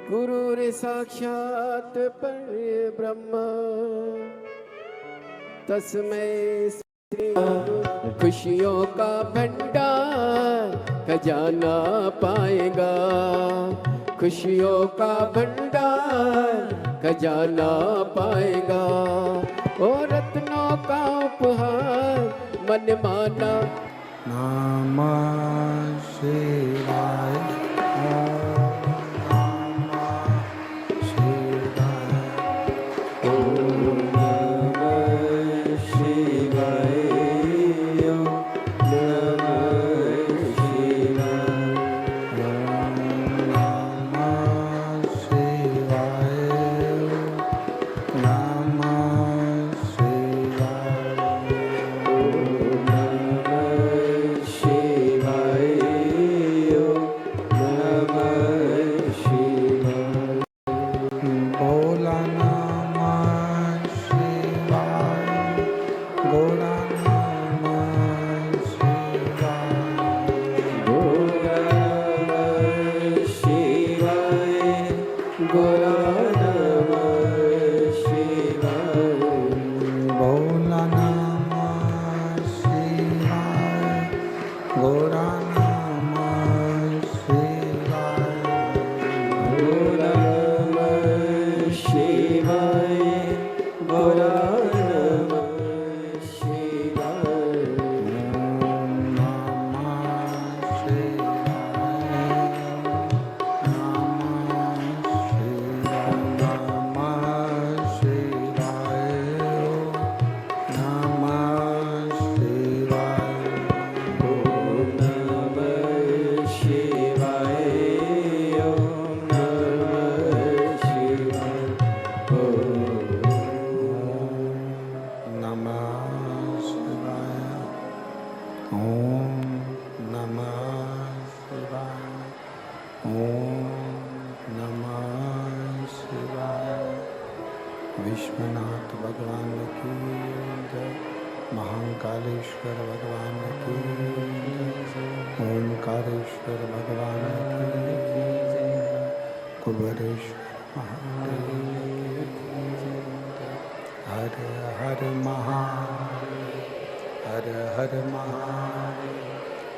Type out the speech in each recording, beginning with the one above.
गुरुर् साक्षात् परब्रह्म तस्मै श्री खुशियों का भंडार खजाना पाएगा, खुशियों का भंडार खजाना पाएगा। और रत्नों का उपहार मन माना। नमः शिवाय। विश्वनाथ भगवान की जय, महाकालेश्वर भगवान की जय, ओंकारेश्वर भगवान की जय, कुबेरेश्वर महादेव की जय। हर हर महादेव, हर हर महादेव,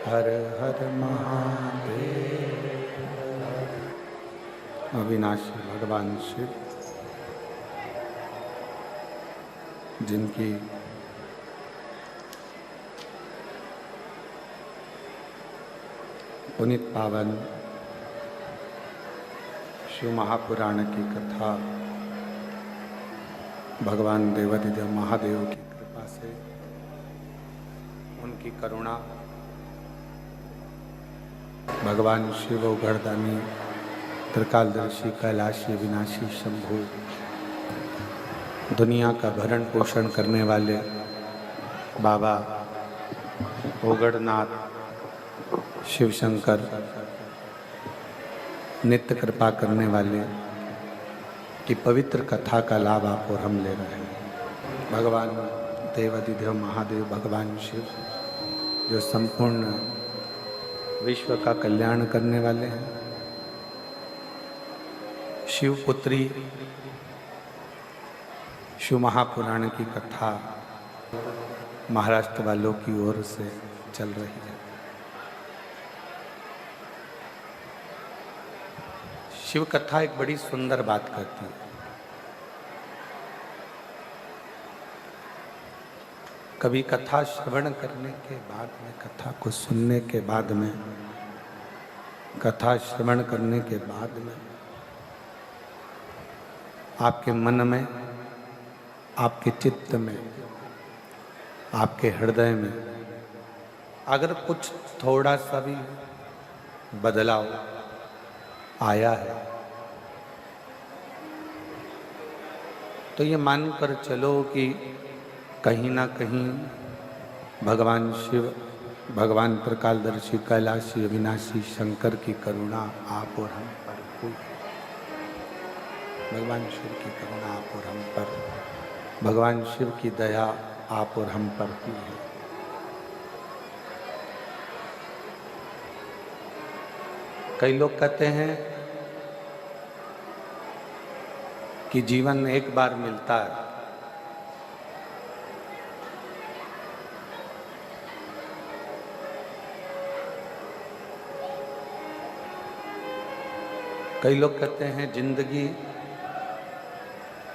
हर हर महादेव। अविनाशी भगवान शिव, जिनकी पुनीत पावन शिव महापुराण की कथा भगवान देवाधिदेव महादेव की कृपा से, उनकी करुणा, भगवान शिव उगड़दानी त्रिकालदर्शी कैलाशी विनाशी शंभु, दुनिया का भरण पोषण करने वाले बाबा ओगड़नाथ शिव शंकर, नित्य कृपा करने वाले की पवित्र कथा का लाभ आप और हम ले रहे हैं। भगवान देवाधिदेव महादेव भगवान शिव जो संपूर्ण विश्व का कल्याण करने वाले हैं, शिवपुत्री शिव महापुराण की कथा महाराष्ट्र वालों की ओर से चल रही है। शिव कथा एक बड़ी सुंदर बात करती है। कभी कथा श्रवण करने के बाद में, कथा को सुनने के बाद में, कथा श्रवण करने के बाद में आपके मन में, आपके चित्त में, आपके हृदय में अगर कुछ थोड़ा सा भी बदलाव आया है तो ये मानकर चलो कि कहीं ना कहीं भगवान शिव, भगवान त्रिकालदर्शी कैलाशी अविनाशी शंकर की करुणा आप और हम पर हुई। भगवान शिव की करुणा आप और हम पर, भगवान शिव की दया आप और हम पर हुई है। कई लोग कहते हैं कि जीवन एक बार मिलता है। कई लोग कहते हैं जिंदगी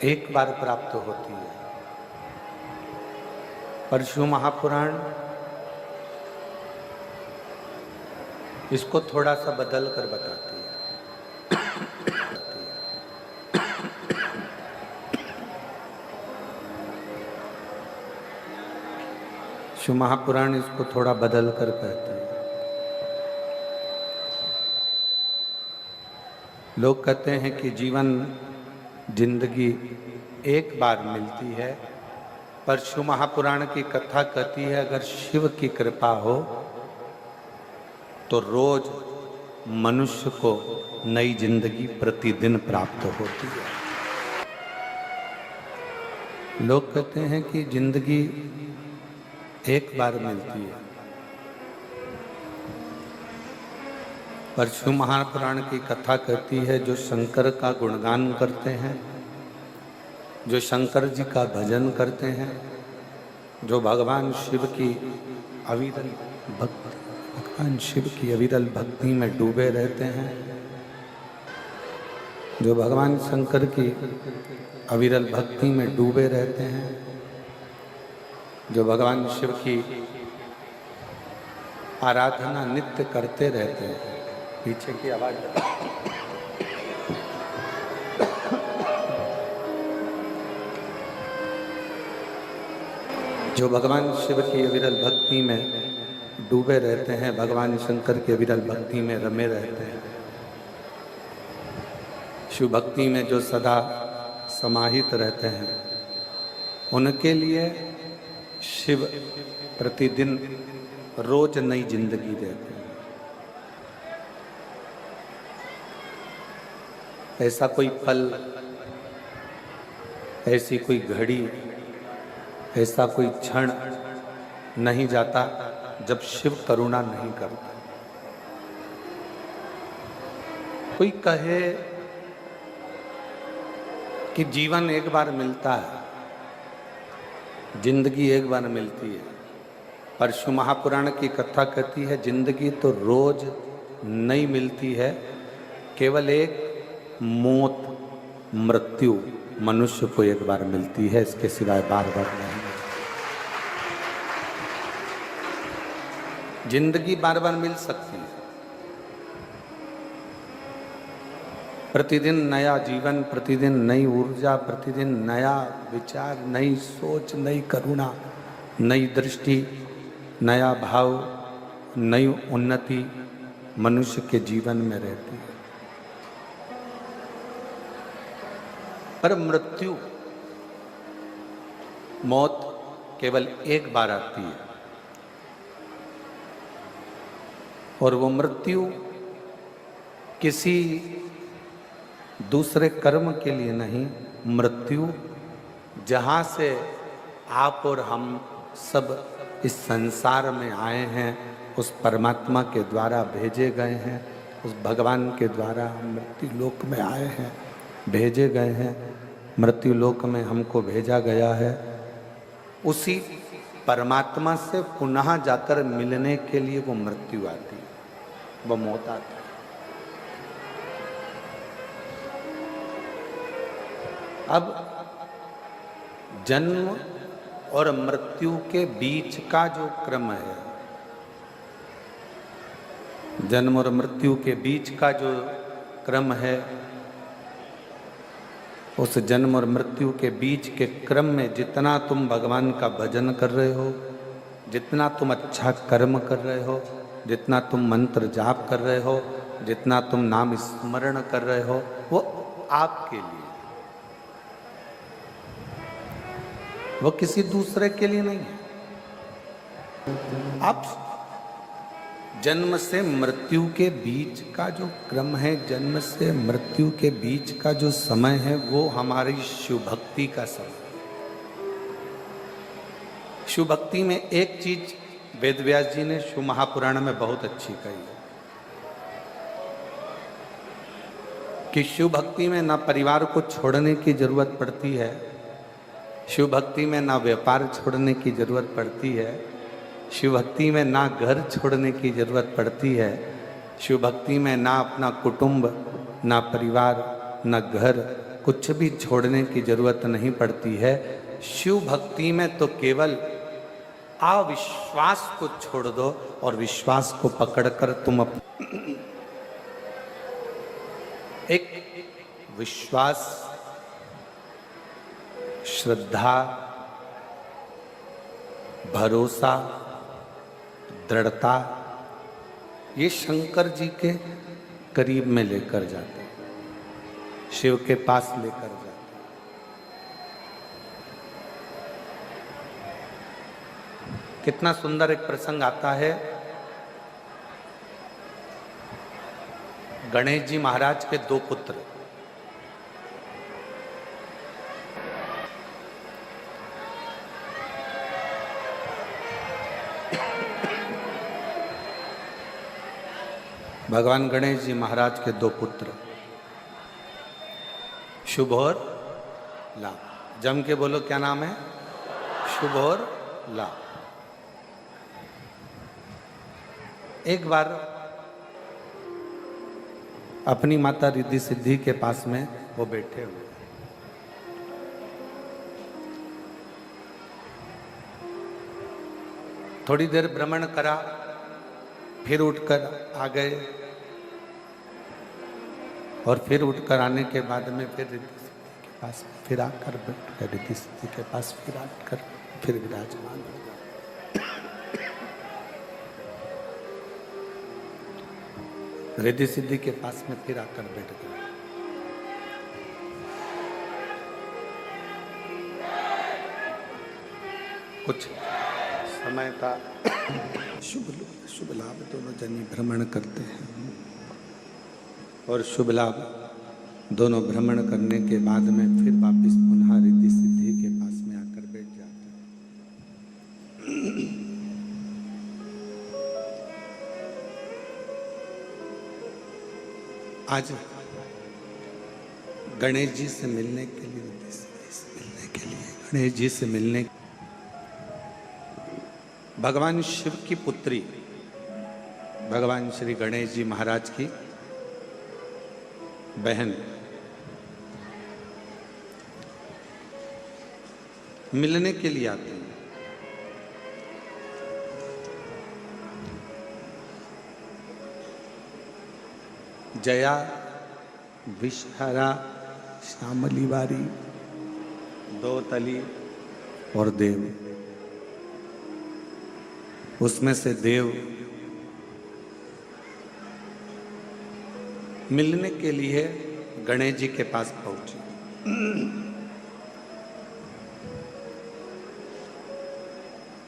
एक बार प्राप्त होती है, पर शिव महापुराण इसको थोड़ा सा बदल कर बताती है। शिव महापुराण इसको थोड़ा बदल कर कहते हैं। लोग कहते हैं कि जीवन जिंदगी एक बार मिलती है, पर शिव महापुराण की कथा कहती है अगर शिव की कृपा हो तो रोज मनुष्य को नई जिंदगी प्रतिदिन प्राप्त होती है। लोग कहते हैं कि जिंदगी एक बार मिलती है, पर शिव महापुराण की कथा कहती है जो शंकर का गुणगान करते हैं, जो शंकर जी का भजन करते हैं, जो भगवान शिव की अविरल भक्ति में डूबे रहते हैं, जो भगवान शंकर की अविरल भक्ति में डूबे रहते हैं, जो भगवान शिव की आराधना नित्य करते रहते हैं। पीछे की आवाज जो भगवान शिव की अविरल भक्ति में डूबे रहते हैं, भगवान शंकर की अविरल भक्ति में रमे रहते हैं, शिव भक्ति में जो सदा समाहित रहते हैं, उनके लिए शिव प्रतिदिन रोज नई जिंदगी देते हैं। ऐसा कोई पल, ऐसी कोई घड़ी, ऐसा कोई क्षण नहीं जाता जब शिव करुणा नहीं करता। कोई कहे कि जीवन एक बार मिलता है, जिंदगी एक बार मिलती है, पर शिव महापुराण की कथा कहती है जिंदगी तो रोज नई मिलती है, केवल एक मौत, मृत्यु मनुष्य को एक बार मिलती है, इसके सिवाय बार बार नहीं। जिंदगी बार बार मिल सकती है, प्रतिदिन नया जीवन, प्रतिदिन नई ऊर्जा, प्रतिदिन नया विचार, नई सोच, नई करुणा, नई दृष्टि, नया भाव, नई उन्नति मनुष्य के जीवन में रहती है। पर मृत्यु, मौत केवल एक बार आती है, और वो मृत्यु किसी दूसरे कर्म के लिए नहीं, मृत्यु जहाँ से आप और हम सब इस संसार में आए हैं, उस परमात्मा के द्वारा भेजे गए हैं, उस भगवान के द्वारा मृत्यु लोक में आए हैं, भेजे गए हैं, मृत्यु लोक में हमको भेजा गया है। उसी परमात्मा से पुनः जाकर मिलने के लिए वो मृत्यु आती है, वो मौत आती है। अब जन्म और मृत्यु के बीच का जो क्रम है, जन्म और मृत्यु के बीच का जो क्रम है, उस जन्म और मृत्यु के बीच के क्रम में जितना तुम भगवान का भजन कर रहे हो, जितना तुम अच्छा कर्म कर रहे हो, जितना तुम मंत्र जाप कर रहे हो, जितना तुम नाम स्मरण कर रहे हो, वो आपके लिए, वो किसी दूसरे के लिए नहीं है। आप जन्म से मृत्यु के बीच का जो क्रम है, जन्म से मृत्यु के बीच का जो समय है, वो हमारी शिव भक्ति का समय। शिव भक्ति में एक चीज वेद व्यास जी ने शिव महापुराण में बहुत अच्छी कही है। कि शिव भक्ति में ना परिवार को छोड़ने की जरूरत पड़ती है, शिव भक्ति में ना व्यापार छोड़ने की जरूरत पड़ती है, शिव भक्ति में ना घर छोड़ने की जरूरत पड़ती है, शिव भक्ति में ना अपना कुटुंब, ना परिवार, ना घर, कुछ भी छोड़ने की जरूरत नहीं पड़ती है। शिव भक्ति में तो केवल अविश्वास को छोड़ दो और विश्वास को पकड़कर तुम एक विश्वास, श्रद्धा, भरोसा, दृढ़ता, ये शंकर जी के करीब में लेकर जाते हैं, शिव के पास लेकर जाते हैं। कितना सुंदर एक प्रसंग आता है। गणेश जी महाराज के दो पुत्र, भगवान गणेश जी महाराज के दो पुत्र, शुभ और लाभ। जम के बोलो, क्या नाम है? शुभ और लाभ। एक बार अपनी माता रिद्धि सिद्धि के पास में वो बैठे हुए, थोड़ी देर भ्रमण करा, फिर उठकर आ गए और फिर उठकर आने के बाद में फिर रिद्धि सिद्धि के पास फिर आकर बैठ गए, रिद्धि सिद्धि के पास फिर आकर फिर विराजमान हो गए। रिद्धि सिद्धि के पास में फिर आकर बैठ गए। कुछ समय का शुभ लाभ दोनों जनी भ्रमण करते हैं और शुभ लाभ दोनों भ्रमण करने के बाद में फिर वापस पुनः रिद्धि सिद्धि के पास में आकर बैठ जाते हैं। आज गणेश जी से मिलने के लिए, रिद्धि सिद्धि से मिलने के लिए, गणेश जी से मिलने, भगवान शिव की पुत्री भगवान श्री गणेश जी महाराज की बहन मिलने के लिए आते हैं। जया, विषहरा, श्यामली बारी, दो तली और देव। उसमें से देव मिलने के लिए गणेश जी के पास पहुंचे।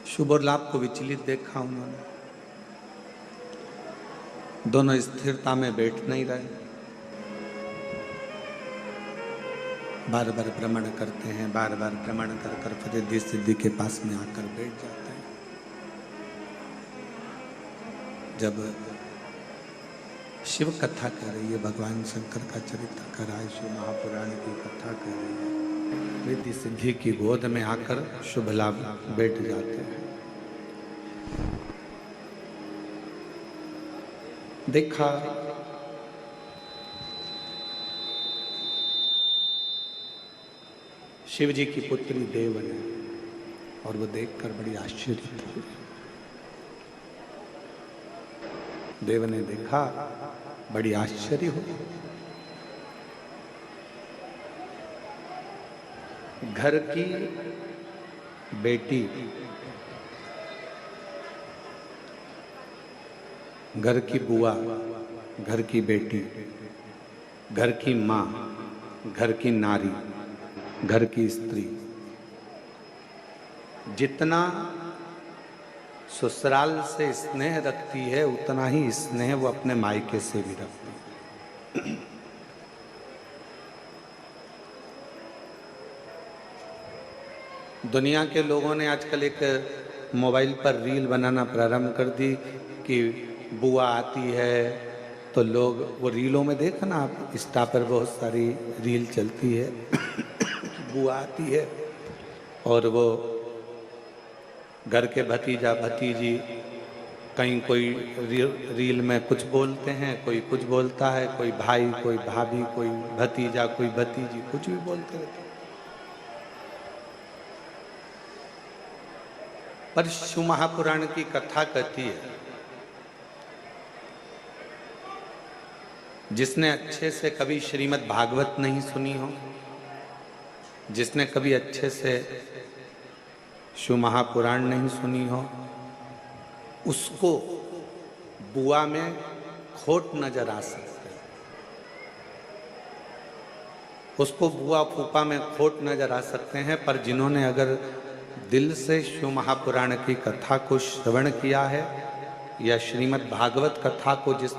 शुभ और लाभ को विचलित देखा उन्होंने, दोनों स्थिरता में बैठ नहीं रहे, बार बार भ्रमण करते हैं, बार बार भ्रमण कर कर फिर रिद्धि सिद्धि के पास में आकर बैठ जाते हैं। जब शिव कथा कर रही है, भगवान शंकर का चरित्र कर रहा है, शिव महापुराण की कथा कर रही है, रिद्धि सिद्धि की गोद में आकर शुभ लाभ बैठ जाते हैं। देखा शिव जी की पुत्री देव ने, और वो देखकर बड़ी आश्चर्य हुई। देव ने देखा, बड़ी आश्चर्य हुई। घर की बेटी, घर की बुआ, घर की बेटी, घर की माँ, घर की नारी, घर की स्त्री, जितना ससुराल से स्नेह रखती है उतना ही स्नेह वो अपने मायके से भी रखती है। दुनिया के लोगों ने आजकल एक मोबाइल पर रील बनाना प्रारंभ कर दी कि बुआ आती है तो लोग वो रीलों में देखा ना आप, इंस्टा पर बहुत सारी रील चलती है बुआ आती है और वो घर के भतीजा भतीजी कहीं कोई रील में कुछ बोलते हैं, कोई कुछ बोलता है, कोई भाई कोई भाभी कोई भतीजा कोई भतीजी कुछ भी बोलते रहते हैं। पर शिव महापुराण की कथा कहती है जिसने अच्छे से कभी श्रीमद् भागवत नहीं सुनी हो, जिसने कभी अच्छे से शिव महापुराण नहीं सुनी हो, उसको बुआ में खोट नजर आ सकते है, उसको बुआ फूफा में खोट नजर आ सकते हैं। पर जिन्होंने अगर दिल से शिव महापुराण की कथा को श्रवण किया है या श्रीमद् भागवत कथा को जिस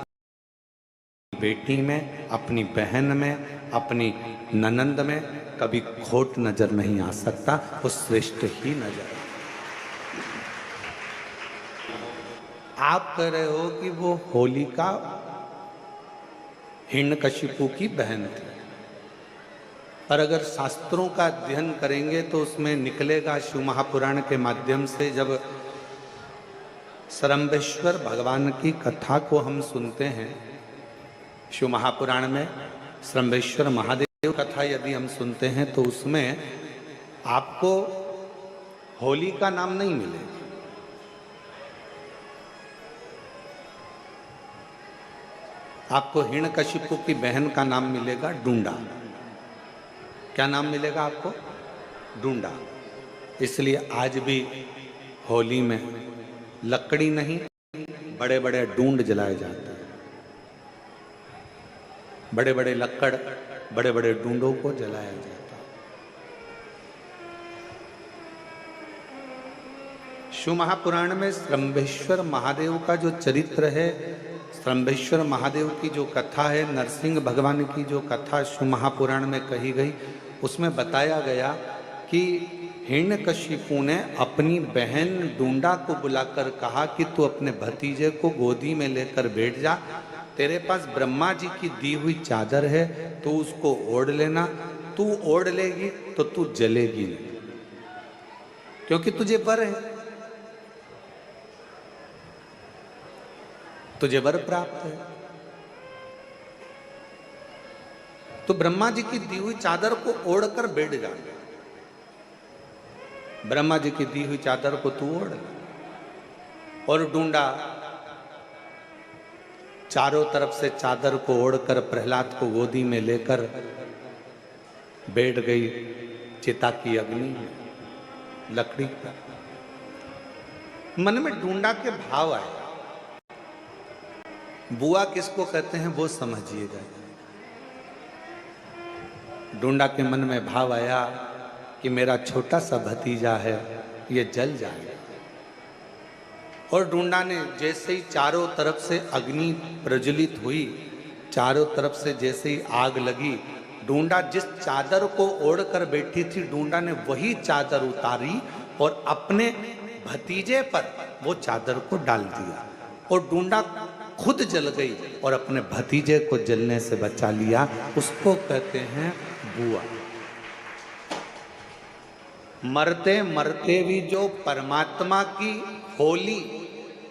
बेटी में, अपनी बहन में, अपनी ननंद में कभी खोट नजर नहीं आ सकता, वो श्रेष्ठ ही नजर। आप कह रहे हो कि वो होलिका हिरण्यकशिपु की बहन थी, पर अगर शास्त्रों का अध्ययन करेंगे तो उसमें निकलेगा शिव महापुराण के माध्यम से। जब सरम्बेश्वर भगवान की कथा को हम सुनते हैं, शिव महापुराण में सरम्बेश्वर महादेव कथा यदि हम सुनते हैं तो उसमें आपको होली का नाम नहीं मिलेगा, आपको हिरण्यकशिपु की बहन का नाम मिलेगा डूंडा। क्या नाम मिलेगा आपको? डूंडा। इसलिए आज भी होली में लकड़ी नहीं, बड़े बड़े डूंड जलाए जाते हैं, बड़े बड़े लक्कड़, बड़े बड़े डूंडों को जलाया जाता है। शिव महापुराण में सरम्बेश्वर महादेव का जो चरित्र है, सरम्बेश्वर महादेव की जो कथा है, नरसिंह भगवान की जो कथा शिव महापुराण में कही गई, उसमें बताया गया कि हिरण्यकशिपु ने अपनी बहन डूंडा को बुलाकर कहा कि तू अपने भतीजे को गोदी में लेकर बैठ जा, तेरे पास ब्रह्मा जी की दी हुई चादर है, तू उसको ओढ़ लेना, तू ओढ़ लेगी तो तू जलेगी नहीं, क्योंकि तुझे वर है, तुझे वर प्राप्त है। तो ब्रह्मा जी की दी हुई चादर को ओढ़कर बैठ जा, ब्रह्मा जी की दी हुई चादर को तू ओढ़। और डूंडा चारों तरफ से चादर को ओढ़कर प्रहलाद को गोदी में लेकर बैठ गई चिता की अग्नि में, लकड़ी पर। मन में डूंडा के भाव आए। बुआ किसको कहते हैं वो समझिएगा। डूंडा के मन में भाव आया कि मेरा छोटा सा भतीजा है, ये जल जाएगा। और डूंडा ने जैसे ही चारों तरफ से अग्नि प्रज्वलित हुई, चारों तरफ से जैसे ही आग लगी, डूंडा जिस चादर को ओढ़कर बैठी थी, डूंडा ने वही चादर उतारी और अपने भतीजे पर वो चादर को डाल दिया और डूंडा खुद जल गई और अपने भतीजे को जलने से बचा लिया। उसको कहते हैं बुआ। मरते मरते भी जो परमात्मा की होली,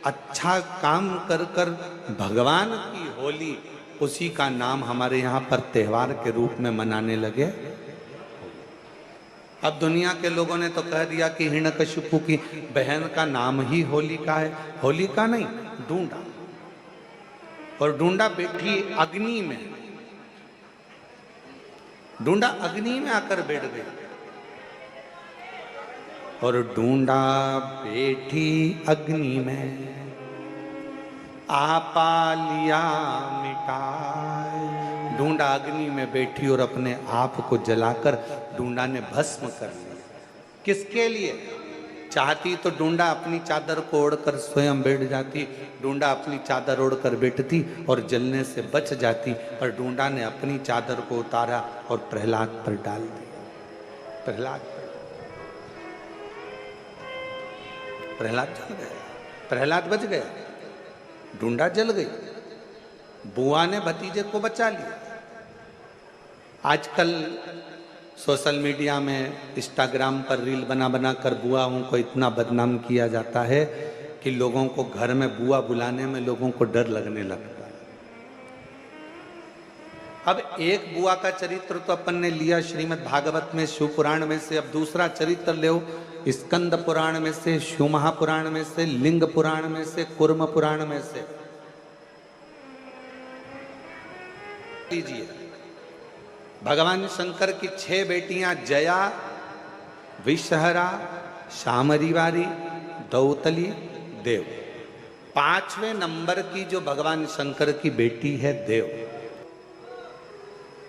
अच्छा काम कर कर भगवान की होली, उसी का नाम हमारे यहाँ पर त्योहार के रूप में मनाने लगे। अब दुनिया के लोगों ने तो कह दिया कि हिरण्यकशिपु की बहन का नाम ही होलिका है। होलिका नहीं, डूंडा। और डूंडा बैठी अग्नि में, डूंडा अग्नि में आकर बैठ गई। और डूंडा बैठी अग्नि में, आपा लिया मिटाए। डूंडा अग्नि में बैठी और अपने आप को जलाकर डूंडा ने भस्म कर लिया। किसके लिए? चाहती तो डूंडा अपनी चादर को ओढ़कर स्वयं बैठ जाती, डूंडा अपनी चादर ओढ़कर बैठती और जलने से बच जाती, पर डूंडा ने अपनी चादर को उतारा और प्रहलाद पर डाल दिया। प्रहलाद जल गया, प्रहलाद बच गया, डूंडा जल गई। बुआ ने भतीजे को बचा लिया। आजकल सोशल मीडिया में, इंस्टाग्राम पर रील बना बना कर बुआओं को इतना बदनाम किया जाता है कि लोगों को घर में बुआ बुलाने में लोगों को डर लगने लगता है। अब एक बुआ का चरित्र तो अपन ने लिया श्रीमद् भागवत में, शिव पुराण में से। अब दूसरा चरित्र ले स्कंद पुराण में से, शिव महापुराण में से, लिंग पुराण में से, कुर्म पुराण में से लीजिए। भगवान शंकर की 6 बेटियां जया, विषहरा, शामरीवारी, दौतली, देव। 5वें नंबर की जो भगवान शंकर की बेटी है देव,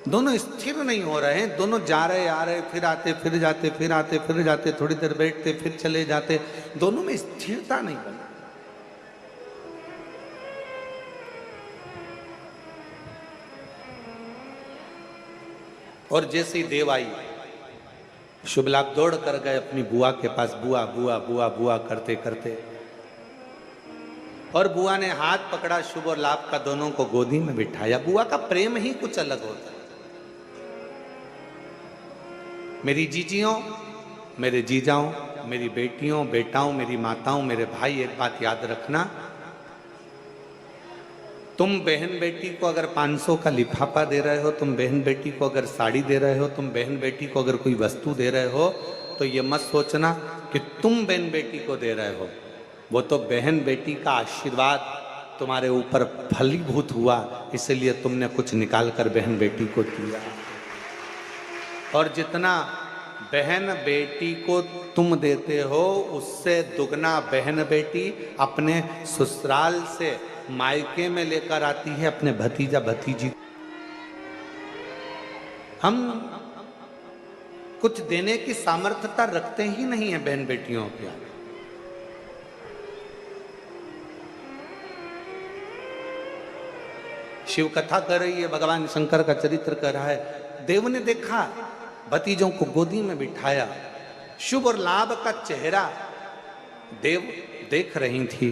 दोनों स्थिर नहीं हो रहे हैं। दोनों जा रहे आ रहे, फिर आते फिर जाते, फिर आते फिर जाते, थोड़ी देर बैठते फिर चले जाते, दोनों में स्थिरता नहीं बनी। और जैसे ही देव आई, शुभ लाभ दौड़ कर गए अपनी बुआ के पास, बुआ बुआ बुआ बुआ करते करते, और बुआ ने हाथ पकड़ा शुभ और लाभ का, दोनों को गोदी में बिठाया। बुआ का प्रेम ही कुछ अलग होता है। मेरी जीजियों, मेरे जीजाओं, मेरी बेटियों, बेटाओं, मेरी माताओं, मेरे भाई, एक बात याद रखना, तुम बहन बेटी को अगर 500 का लिफाफा दे रहे हो, तुम बहन बेटी को अगर साड़ी दे रहे हो, तुम बहन बेटी को अगर कोई वस्तु दे रहे हो, तो ये मत सोचना कि तुम बहन बेटी को दे रहे हो। वो तो बहन बेटी का आशीर्वाद तुम्हारे ऊपर फलीभूत हुआ, इसलिए तुमने कुछ निकाल कर बहन बेटी को दिया। और जितना बहन बेटी को तुम देते हो, उससे दुगना बहन बेटी अपने ससुराल से मायके में लेकर आती है अपने भतीजा भतीजी। हम कुछ देने की सामर्थ्यता रखते ही नहीं है बहन बेटियों के आगे। शिव कथा कर रही है, भगवान शंकर का चरित्र कर रहा है। देव ने देखा, भतीजों को गोदी में बिठाया, शुभ और लाभ का चेहरा देव देख रही थी,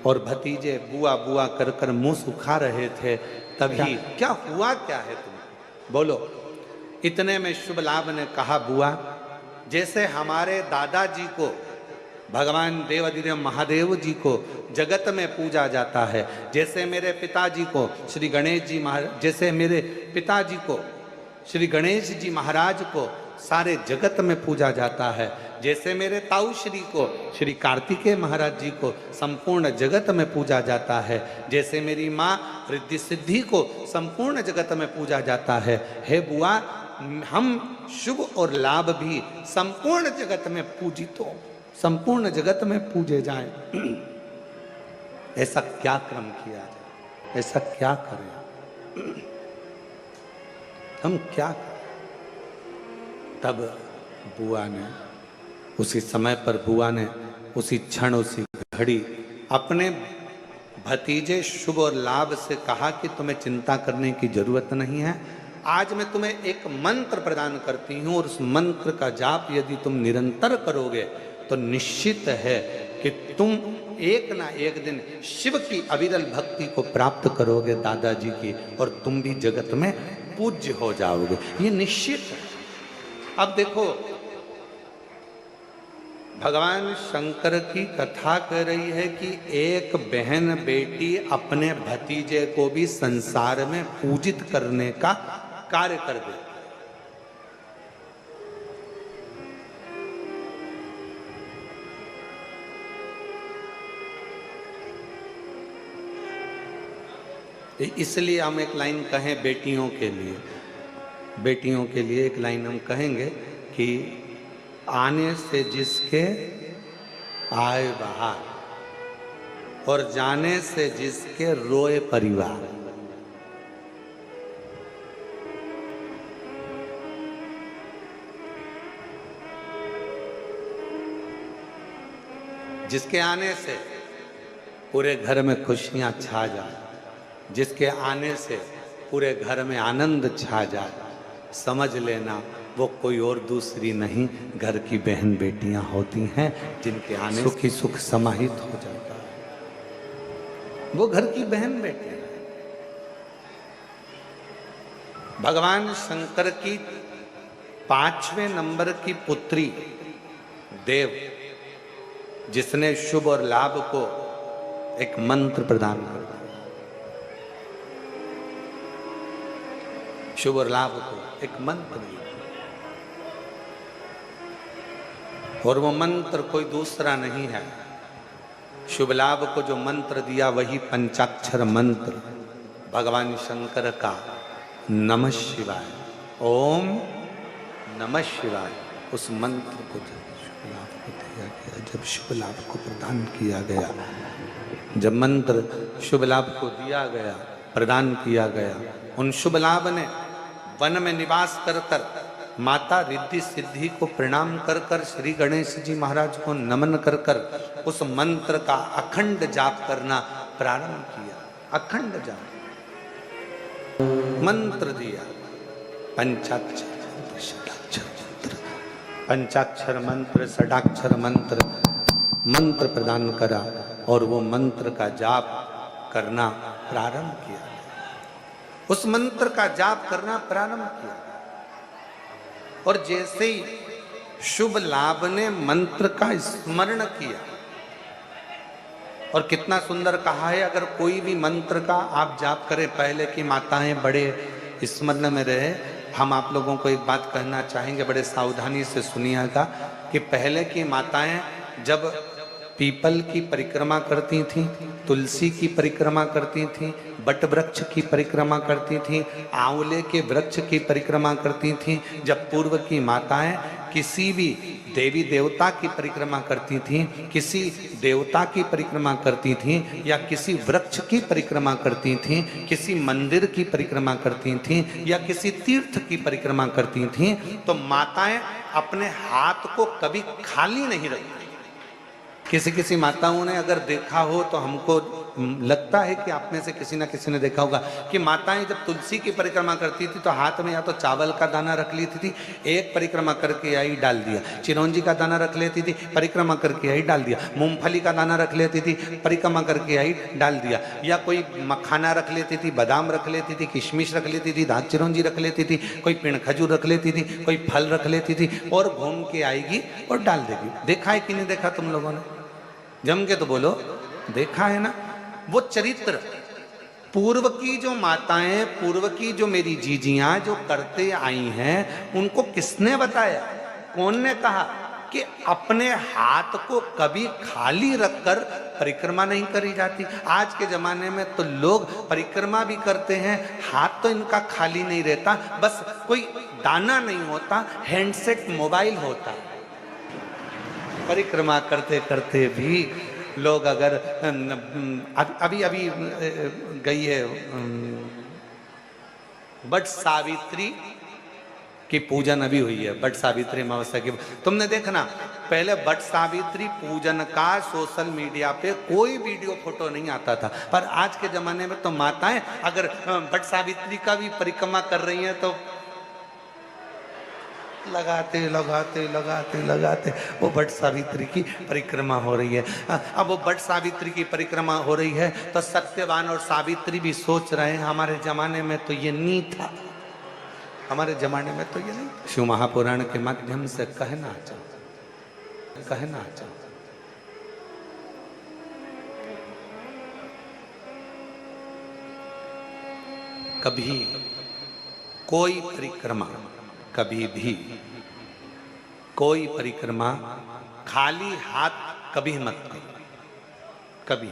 और भतीजे बुआ बुआ कर कर मुंह सुखा रहे थे। तभी क्या हुआ, क्या है तुम बोलो। इतने में शुभ लाभ ने कहा, बुआ, जैसे हमारे दादाजी को, भगवान देवाधिदेव महादेव जी को जगत में पूजा जाता है, जैसे मेरे पिताजी को श्री गणेश जी महाराज, जैसे मेरे पिताजी को श्री गणेश जी महाराज को सारे जगत में पूजा जाता है, जैसे मेरे ताऊ श्री को श्री कार्तिकेय महाराज जी को संपूर्ण जगत में पूजा जाता है, जैसे मेरी माँ रिद्धि सिद्धि को संपूर्ण जगत में पूजा जाता है, हे बुआ, हम शुभ और लाभ भी संपूर्ण जगत में पूजित हो, संपूर्ण जगत में पूजे जाएं। ऐसा क्या क्रम किया जाए, ऐसा क्या करें, हम क्या करें। तब बुआ ने उसी समय पर, बुआ ने उसी क्षण, उसी घड़ी अपने भतीजे शुभ और लाभ से कहा कि तुम्हें चिंता करने की जरूरत नहीं है। आज मैं तुम्हें एक मंत्र प्रदान करती हूँ, और उस मंत्र का जाप यदि तुम निरंतर करोगे तो निश्चित है कि तुम एक ना एक दिन शिव की अविरल भक्ति को प्राप्त करोगे, दादाजी की, और तुम भी जगत में पूज्य हो जाओगे, ये निश्चित है। अब देखो, भगवान शंकर की कथा कह रही है कि एक बहन बेटी अपने भतीजे को भी संसार में पूजित करने का कार्य कर दे। इसलिए हम एक लाइन कहें बेटियों के लिए, बेटियों के लिए एक लाइन हम कहेंगे कि आने से जिसके आए बाहर, और जाने से जिसके रोए परिवार। जिसके आने से पूरे घर में खुशियां छा जाए, जिसके आने से पूरे घर में आनंद छा जाए, समझ लेना वो कोई और दूसरी नहीं, घर की बहन बेटियां होती हैं, जिनके आने सुखी सुख समाहित हो जाता है। वो घर की बहन बेटी। भगवान शंकर की 5वें नंबर की पुत्री देव, जिसने शुभ और लाभ को एक मंत्र प्रदान कर दिया, शुभ और लाभ को एक मंत्र दिया, और वो मंत्र कोई दूसरा नहीं है। शुभ लाभ को जो मंत्र दिया वही पंचाक्षर मंत्र भगवान शंकर का नमः शिवाय, ओम नमः शिवाय। उस मंत्र को जब शुभ लाभ को प्रदान किया गया, जब मंत्र शुभ लाभ को दिया गया, प्रदान किया गया, उन शुभ लाभ ने वन में निवास कर कर माता रिद्धि सिद्धि को प्रणाम कर कर श्री गणेश जी महाराज को नमन कर कर उस मंत्र का अखंड जाप करना प्रारंभ किया। अखंड जाप मंत्र दिया, पंचाक्षर मंत्र, षडाक्षर मंत्र, पंचाक्षर मंत्र, षडाक्षर मंत्र, मंत्र प्रदान करा और वो मंत्र का जाप करना प्रारंभ किया। उस मंत्र का जाप करना प्रारंभ किया और जैसे ही शुभ लाभ ने मंत्र का स्मरण किया, और कितना सुंदर कहा है, अगर कोई भी मंत्र का आप जाप करें, पहले की माताएं बड़े स्मरण में रहे। हम आप लोगों को एक बात कहना चाहेंगे, बड़े सावधानी से सुनिएगा कि पहले की माताएं जब पीपल की परिक्रमा करती थीं, तुलसी की परिक्रमा करती थीं, बट वृक्ष की परिक्रमा करती थीं, आंवले के वृक्ष की परिक्रमा करती थीं, जब पूर्व की माताएं किसी भी देवी देवता की परिक्रमा करती थीं, किसी देवता की परिक्रमा करती थीं, या किसी वृक्ष की परिक्रमा करती थीं, किसी मंदिर की परिक्रमा करती थीं, या किसी तीर्थ की परिक्रमा करती थीं, तो माताएं अपने हाथ को कभी खाली नहीं रखती। किसी किसी माताओं ने अगर देखा हो तो हमको लगता है कि आप में से किसी ना किसी ने देखा होगा कि माताएं जब तुलसी की परिक्रमा करती थी तो हाथ में या तो चावल का दाना रख लेती थी, एक परिक्रमा करके आई डाल दिया, चिरौंजी का दाना रख लेती थी, परिक्रमा करके आई डाल दिया, मूंगफली का दाना रख लेती थी, परिक्रमा करके आई डाल दिया, या कोई मखाना रख लेती थी, बादाम रख लेती थी, किशमिश रख लेती थी, दाल चिरौंजी रख लेती थी, कोई पिण खजूर रख लेती थी, कोई फल रख लेती थी, और घूम के आएगी और डाल देगी। देखा है कि नहीं देखा तुम लोगों ने? जम के तो बोलो, देखा है ना? वो चरित्र पूर्व की जो माताएं, पूर्व की जो मेरी जीजियां जो करते आई हैं, उनको किसने बताया? कौन ने कहा कि अपने हाथ को कभी खाली रखकर परिक्रमा नहीं करी जाती? आज के जमाने में तो लोग परिक्रमा भी करते हैं, हाथ तो इनका खाली नहीं रहता, बस कोई दाना नहीं होता, हैंडसेट मोबाइल होता। परिक्रमा करते करते भी लोग अगर अभी गई है बट सावित्री की पूजन अभी हुई है, बट सावित्री अमावस्या की। तुमने देखना पहले बट सावित्री पूजन का सोशल मीडिया पे कोई वीडियो फोटो नहीं आता था, पर आज के जमाने में तो माताएं अगर बट सावित्री का भी परिक्रमा कर रही हैं तो लगाते लगाते लगाते लगाते वो बट सावित्री की परिक्रमा हो रही है। अब वो बट सावित्री की परिक्रमा हो रही है तो सत्यवान और सावित्री भी सोच रहे हैं हमारे जमाने में तो ये नहीं था, हमारे जमाने में तो ये नहीं। शिव महापुराण के माध्यम से कहना चाहूं कभी कोई परिक्रमा, कभी भी कोई परिक्रमा खाली हाथ कभी मत करो, कभी।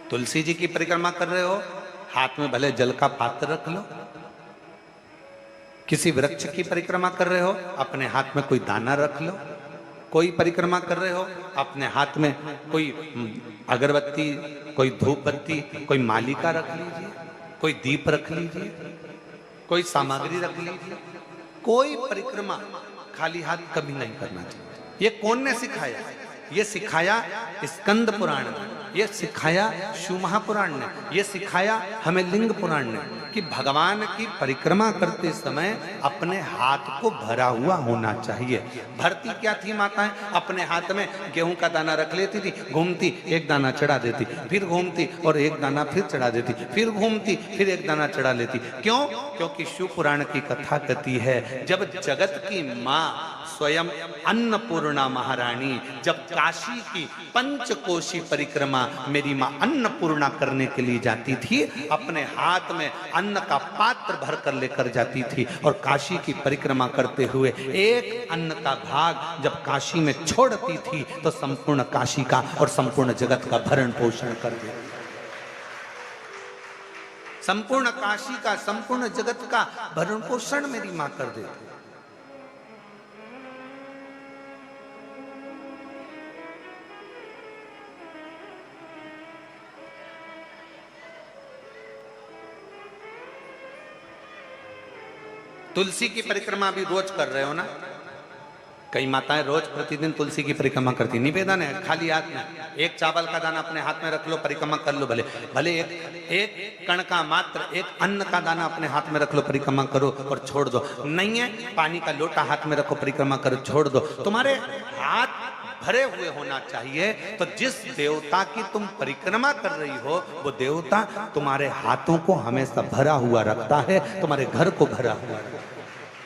तुलसी जी की परिक्रमा कर रहे हो, हाथ में भले जल का पात्र रख लो। किसी वृक्ष की परिक्रमा कर रहे हो, अपने हाथ में कोई दाना रख लो। कोई परिक्रमा कर रहे हो, अपने हाथ में कोई अगरबत्ती, कोई धूप बत्ती, कोई मालिका रख लीजिए, कोई दीप रख लीजिए, कोई सामग्री रख लीजिए। कोई परिक्रमा खाली हाथ कभी नहीं करना चाहिए। ये कौन ने सिखाया? ये सिखाया स्कंद पुराण में। ये सिखाया शिव महापुराण ने, ये सिखाया हमें लिंग पुराण ने कि भगवान की परिक्रमा करते समय अपने हाथ को भरा हुआ होना चाहिए। भरती क्या थी माताएं? अपने हाथ में गेहूं का दाना रख लेती थी, घूमती एक दाना चढ़ा देती, फिर घूमती और एक दाना फिर चढ़ा देती, फिर घूमती फिर एक दाना चढ़ा लेती। क्यों? क्योंकि शिव पुराण की कथा कहती है जब जगत की माँ स्वयं अन्नपूर्णा महारानी जब काशी की पंचकोशी परिक्रमा मेरी माँ अन्नपूर्णा करने के लिए जाती थी, अपने हाथ में अन्न का पात्र भर कर लेकर जाती थी और काशी की परिक्रमा करते हुए एक अन्न का भाग जब काशी में छोड़ती थी तो संपूर्ण काशी का और संपूर्ण जगत का भरण पोषण कर देती। संपूर्ण काशी का, संपूर्ण जगत का भरण पोषण मेरी मां कर देती। तुलसी की परिक्रमा भी रोज कर रहे हो ना? कई माताएं रोज प्रतिदिन तुलसी की परिक्रमा करती। निवेदन है खाली हाथ में एक चावल का दाना अपने हाथ में रख लो, परिक्रमा कर लो। भले भले एक कण का मात्र एक अन्न का दाना अपने हाथ में रख लो, परिक्रमा करो और छोड़ दो। नहीं है पानी का लोटा हाथ में रखो, परिक्रमा करो, छोड़ दो। तुम्हारे हाथ भरे हुए होना चाहिए। तो जिस देवता की तुम परिक्रमा कर रही हो वो देवता तुम्हारे हाथों को हमेशा भरा हुआ रखता है, तुम्हारे घर को भरा हुआ रखता है।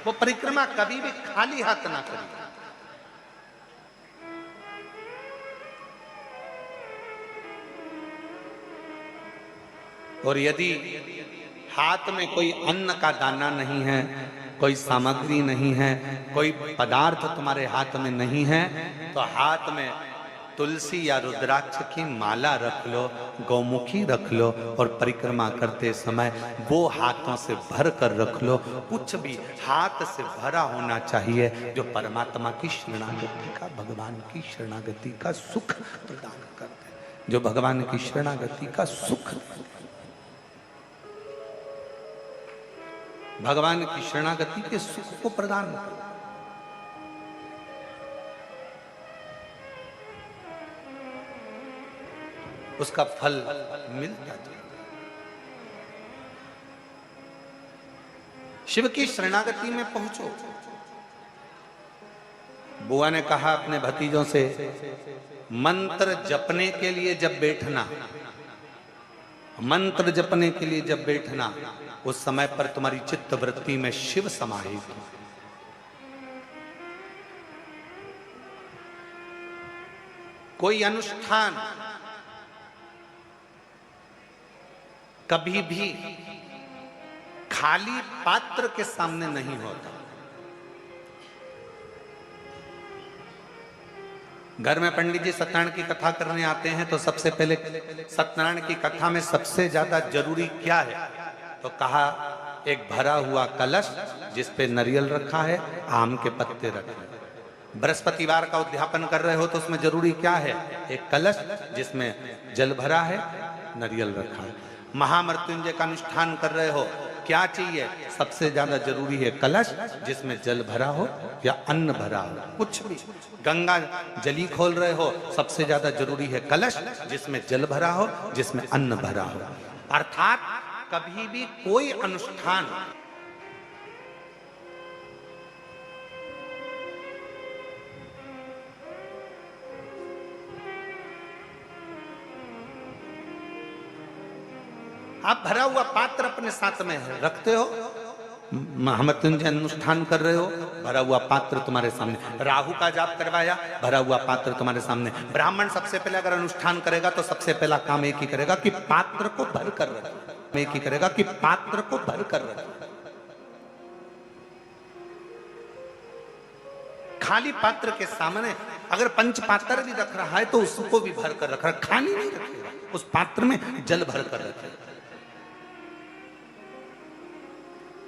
वो परिक्रमा कभी भी खाली हाथ ना करिए। और यदि हाथ में कोई अन्न का दाना नहीं है, कोई सामग्री नहीं है, कोई पदार्थ तुम्हारे हाथ में नहीं है, तो हाथ में तुलसी या रुद्राक्ष की माला रख लो, गौमुखी रख लो और परिक्रमा करते समय वो हाथों से भर कर रख लो। कुछ भी हाथ से भरा होना चाहिए जो परमात्मा की शरणागति का, भगवान की शरणागति का सुख प्रदान करते हैं, जो भगवान की शरणागति का सुख, भगवान की शरणागति के सुख को प्रदान करते। उसका फल मिल जाता है। शिव की शरणागति में पहुंचो। बुआ ने कहा अपने भतीजों से, मंत्र जपने के लिए जब बैठना, मंत्र जपने के लिए जब बैठना, उस समय पर तुम्हारी चित्त वृत्ति में शिव समाहित हो। कोई अनुष्ठान कभी भी खाली पात्र के सामने नहीं होता। घर में पंडित जी सत्यनारायण की कथा करने आते हैं तो सबसे पहले सत्यनारायण की कथा में सबसे ज्यादा जरूरी क्या है? तो कहा एक भरा हुआ कलश जिस पे नारियल रखा है, आम के पत्ते रखे हैं। बृहस्पतिवार का उद्यापन कर रहे हो तो उसमें जरूरी क्या है? एक कलश जिसमें जल भरा है, नारियल रखा है। महामृत्युंजय का अनुष्ठान कर रहे हो, क्या चाहिए? सबसे ज्यादा जरूरी है कलश जिसमें जल भरा हो या अन्न भरा हो। कुछ भी गंगा जली खोल रहे हो, सबसे ज्यादा जरूरी है कलश जिसमें जल भरा हो, जिसमें अन्न भरा हो। अर्थात कभी भी कोई अनुष्ठान आप भरा हुआ पात्र अपने साथ में रखते हो, महामृत्युंजय अनुष्ठान कर रहे हो, भरा हुआ पात्र तुम्हारे सामने। राहु का जाप करवाया, भरा हुआ पात्र तुम्हारे सामने। ब्राह्मण सबसे पहले अगर अनुष्ठान करेगा तो सबसे पहला काम एक ही करेगा कि पात्र को भर कर रखे, एक ही करेगा कि पात्र को भर कर रखे। खाली पात्र के सामने अगर पंच पात्र भी रख रहा है तो उसको भी भर कर रख रहा है, खाली नहीं रखेगा, उस पात्र में जल भर कर रखेगा।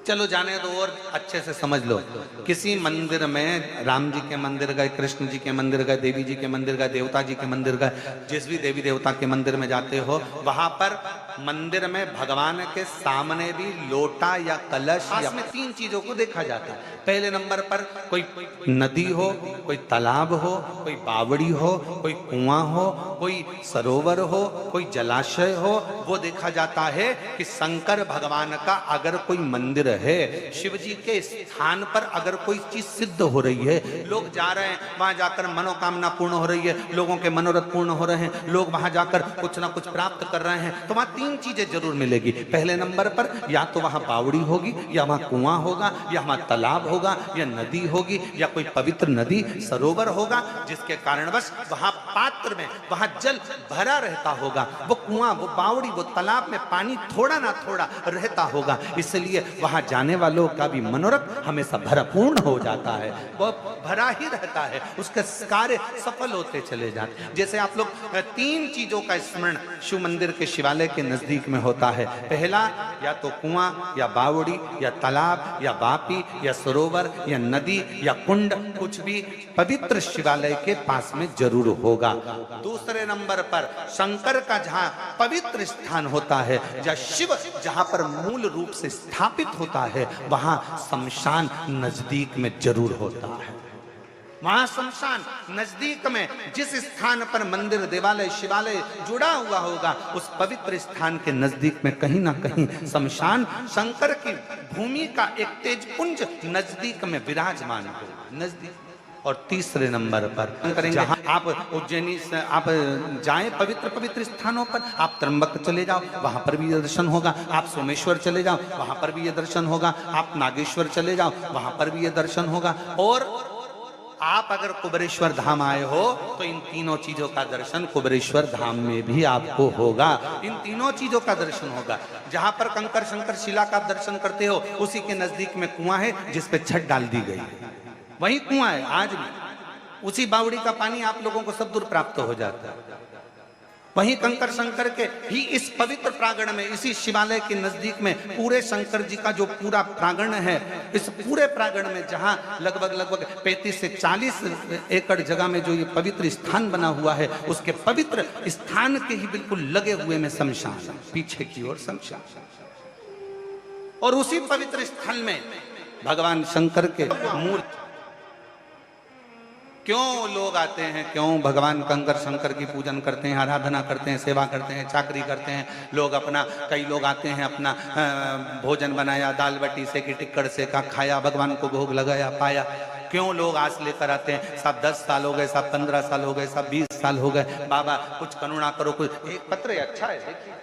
चलो जाने दो और अच्छे से समझ लो। किसी मंदिर में राम जी के मंदिर गए, कृष्ण जी के मंदिर गए, देवी जी के मंदिर गए, देवता जी के मंदिर गए, जिस भी देवी देवता के मंदिर में जाते हो वहां पर मंदिर में भगवान के सामने भी लोटा या कलश या में 3 चीजों को देखा जाता है। पहले नंबर पर कोई नदी हो, कोई तालाब हो, कोई बावड़ी हो, कोई कुआं हो, कोई सरोवर हो, कोई जलाशय हो, वो देखा जाता है कि शंकर भगवान का अगर कोई मंदिर है, शिव जी के स्थान पर अगर कोई चीज सिद्ध हो रही है, लोग जा रहे हैं, वहां जाकर मनोकामना पूर्ण हो रही है, लोगों के मनोरथ पूर्ण हो रहे हैं, लोग वहां जाकर कुछ ना कुछ प्राप्त कर रहे हैं, तो वहां 3 चीजें जरूर मिलेगी। पहले नंबर पर या तो वहां बावड़ी होगी, या वहां कुआं होगा, या वहां तालाब होगा, या नदी होगी, या कोई पवित्र नदी सरोवर होगा, जिसके कारणवश वहां पात्र में वहां जल भरा रहता होगा। वो कुआं, वो बावड़ी, वो तालाब में पानी थोड़ा ना थोड़ा रहता होगा, इसलिए वहां जाने वालों का भी मनोरथ हमेशा भरपूर्ण हो जाता है, वो भरा ही रहता है, उसके कार्य सफल होते चले जाते हैं। जैसे आप लोग 3 चीजों का स्मरण शिव मंदिर के शिवालय के नजदीक में होता है। पहला या तो कुआं या बावड़ी या तालाब या बापी या सरोवर या नदी या कुंड, कुछ भी पवित्र शिवालय के पास में जरूर होगा। दूसरे नंबर पर शंकर का जहां पवित्र स्थान होता है, जहां शिव जहां पर मूल रूप से स्थापित होता है, वहां शमशान नजदीक में जरूर होता है। वहां शमशान नजदीक में जिस स्थान पर मंदिर, देवालय, शिवालय जुड़ा हुआ होगा, उस पवित्र स्थान के नजदीक में कहीं ना कहीं शमशान शंकर की भूमि का एक तेजपुंज नजदीक में विराजमान होगा, नजदीक। और तीसरे नंबर पर जहां आप उज्जैनी से आप जाएं पवित्र स्थानों पर, आप त्र्यंबक चले जाओ, वहां पर भी ये दर्शन होगा। आप सोमेश्वर चले जाओ, वहां पर भी ये दर्शन होगा। आप नागेश्वर चले जाओ, वहां पर भी ये दर्शन होगा। और आप अगर कुबेरेश्वर धाम आए हो तो इन 3 चीजों का दर्शन कुबेरेश्वर धाम में भी आपको होगा। इन 3 चीजों का दर्शन होगा। जहां पर कंकर शंकर शिला का दर्शन करते हो, उसी के नजदीक में कुआं है जिसपे छत डाल दी गई है, वही कुआं है आज भी। उसी बावड़ी का पानी आप लोगों को सब दूर प्राप्त हो जाता है। वहीं कंकर शंकर के ही इस पवित्र प्रांगण में, इसी शिवालय के नजदीक में पूरे शंकर जी का जो पूरा प्रांगण है, इस पूरे प्रांगण में जहां लगभग 35 से 40 एकड़ जगह में जो ये पवित्र स्थान बना हुआ है, उसके पवित्र स्थान के ही बिल्कुल लगे हुए में शमशान, पीछे की ओर शमशान। और उसी पवित्र स्थल में भगवान शंकर के मूल क्यों लोग आते हैं, क्यों भगवान कंकर शंकर की पूजन करते हैं, आराधना करते हैं, सेवा करते हैं, चाकरी करते हैं लोग। अपना कई लोग आते हैं, अपना भोजन बनाया, दाल बटी से की टिक्कड़ से का खाया, भगवान को भोग लगाया, पाया। क्यों लोग आस लेकर आते हैं? साहब 10 साल हो गए, साहब 15 साल हो गए, साहब 20 साल हो गए, बाबा कुछ करुणा करो, कुछ। एक पत्र अच्छा है, देखिए।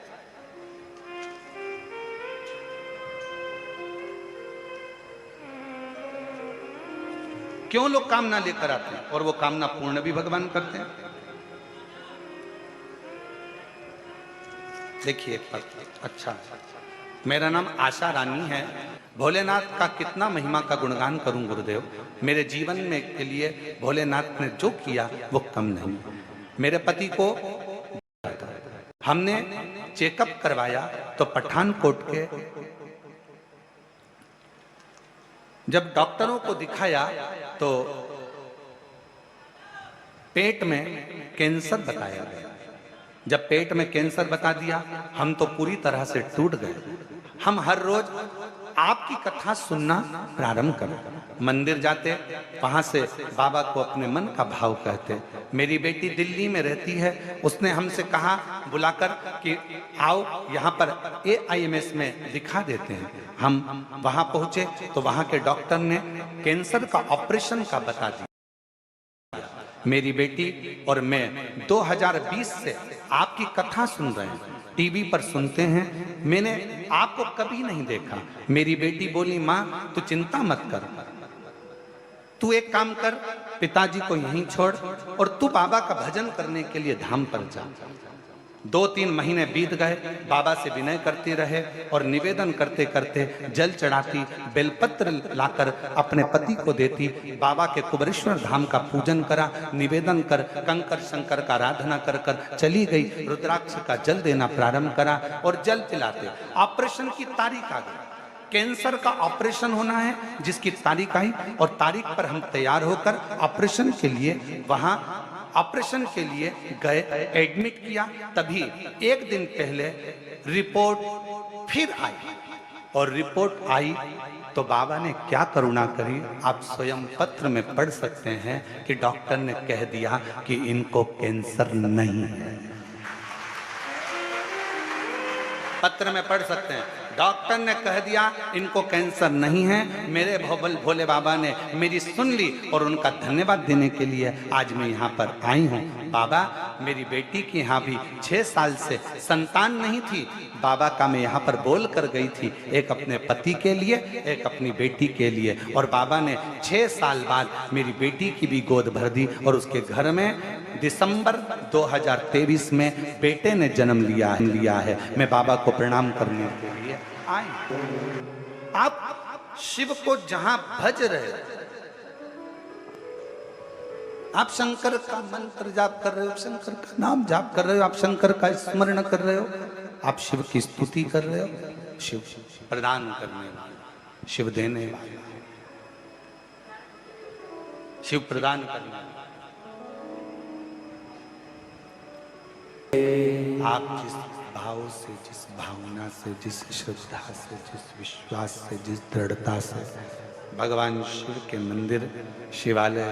क्यों लोग कामना लेकर आते हैं और वो कामना पूर्ण भी भगवान करते हैं। देखिए अच्छा, मेरा नाम आशा रानी है। भोलेनाथ का कितना महिमा का गुणगान करूं गुरुदेव। मेरे जीवन में के लिए भोलेनाथ ने जो किया वो कम नहीं। मेरे पति को हमने चेकअप करवाया तो पठानकोट के जब डॉक्टरों को दिखाया तो पेट में कैंसर बताया गया। जब पेट में कैंसर बता दिया, हम तो पूरी तरह से टूट गए। हम हर रोज आपकी कथा सुनना प्रारंभ करें, मंदिर जाते, वहां से बाबा को अपने मन का भाव कहते। मेरी बेटी दिल्ली में रहती है, उसने हमसे कहा बुलाकर कि आओ यहाँ पर AIMS में दिखा देते हैं। हम वहां पहुंचे तो वहां के डॉक्टर ने कैंसर का ऑपरेशन का बता दिया। मेरी बेटी और मैं 2020 से आपकी कथा सुन रहे हैं, टीवी पर सुनते हैं, मैंने आपको कभी नहीं देखा। मेरी बेटी बोली, माँ तू चिंता मत कर, तू एक काम कर, पिताजी को यहीं छोड़ और तू बाबा का भजन करने के लिए धाम पर जा। 2-3 महीने बीत गए, बाबा से विनय करते रहे और निवेदन करते करते जल चढ़ाती, बेलपत्र लाकर अपने पति को देती। बाबा के कुबेरेश्वर धाम का पूजन करा, निवेदन कर कंकर शंकर का आराधना कर कर चली गई। रुद्राक्ष का जल देना प्रारंभ करा और जल पिलाते। ऑपरेशन की तारीख आ गई, कैंसर का ऑपरेशन होना है जिसकी तारीख आई और तारीख पर हम तैयार होकर ऑपरेशन के लिए वहां ऑपरेशन के लिए गए, एडमिट किया। तभी एक दिन पहले रिपोर्ट फिर आई, और रिपोर्ट आई तो बाबा ने क्या करुणा करी, आप स्वयं पत्र में पढ़ सकते हैं कि डॉक्टर ने कह दिया कि इनको कैंसर नहीं है। पत्र में पढ़ सकते हैं, डॉक्टर ने कह दिया इनको कैंसर नहीं है। मेरे भोले बाबा ने मेरी सुन ली और उनका धन्यवाद देने के लिए आज मैं यहाँ पर आई हूँ। बाबा, मेरी बेटी की यहाँ भी 6 साल से संतान नहीं थी। बाबा का मैं यहाँ पर बोल कर गई थी, एक अपने पति के लिए, एक अपनी बेटी के लिए, और बाबा ने 6 साल बाद मेरी बेटी की भी गोद भर दी और उसके घर में दिसंबर 2023 में बेटे ने जन्म लिया है। मैं बाबा को प्रणाम करने के लिए आई। आप शिव को जहां भज रहे हो, आप शंकर का मंत्र जाप कर रहे हो, शंकर का नाम जाप कर रहे हो, आप शंकर का स्मरण कर रहे हो, आप शिव की स्तुति कर रहे हो। शिव प्रदान करने वाला, शिव देने वाला, शिव प्रदान करने वाला। आप जिस भाव से, जिस भावना से, जिस श्रद्धा से, जिस विश्वास से, जिस दृढ़ता से भगवान शिव के मंदिर, शिवालय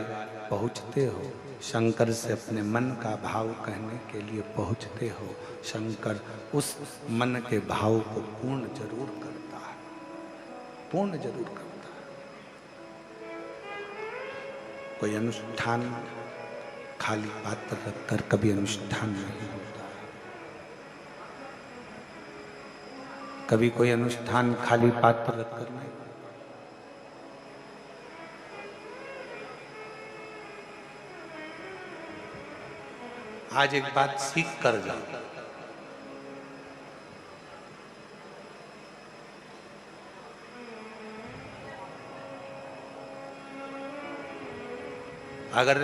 पहुँचते हो, शंकर से अपने मन का भाव कहने के लिए पहुँचते हो, शंकर उस मन के भाव को पूर्ण जरूर करता है, पूर्ण जरूर करता है। कोई अनुष्ठान खाली पात्र रखकर कभी अनुष्ठान नहीं होता। कभी कोई अनुष्ठान खाली पात्र रखकर नहीं। आज एक बात सीख कर जाओ, अगर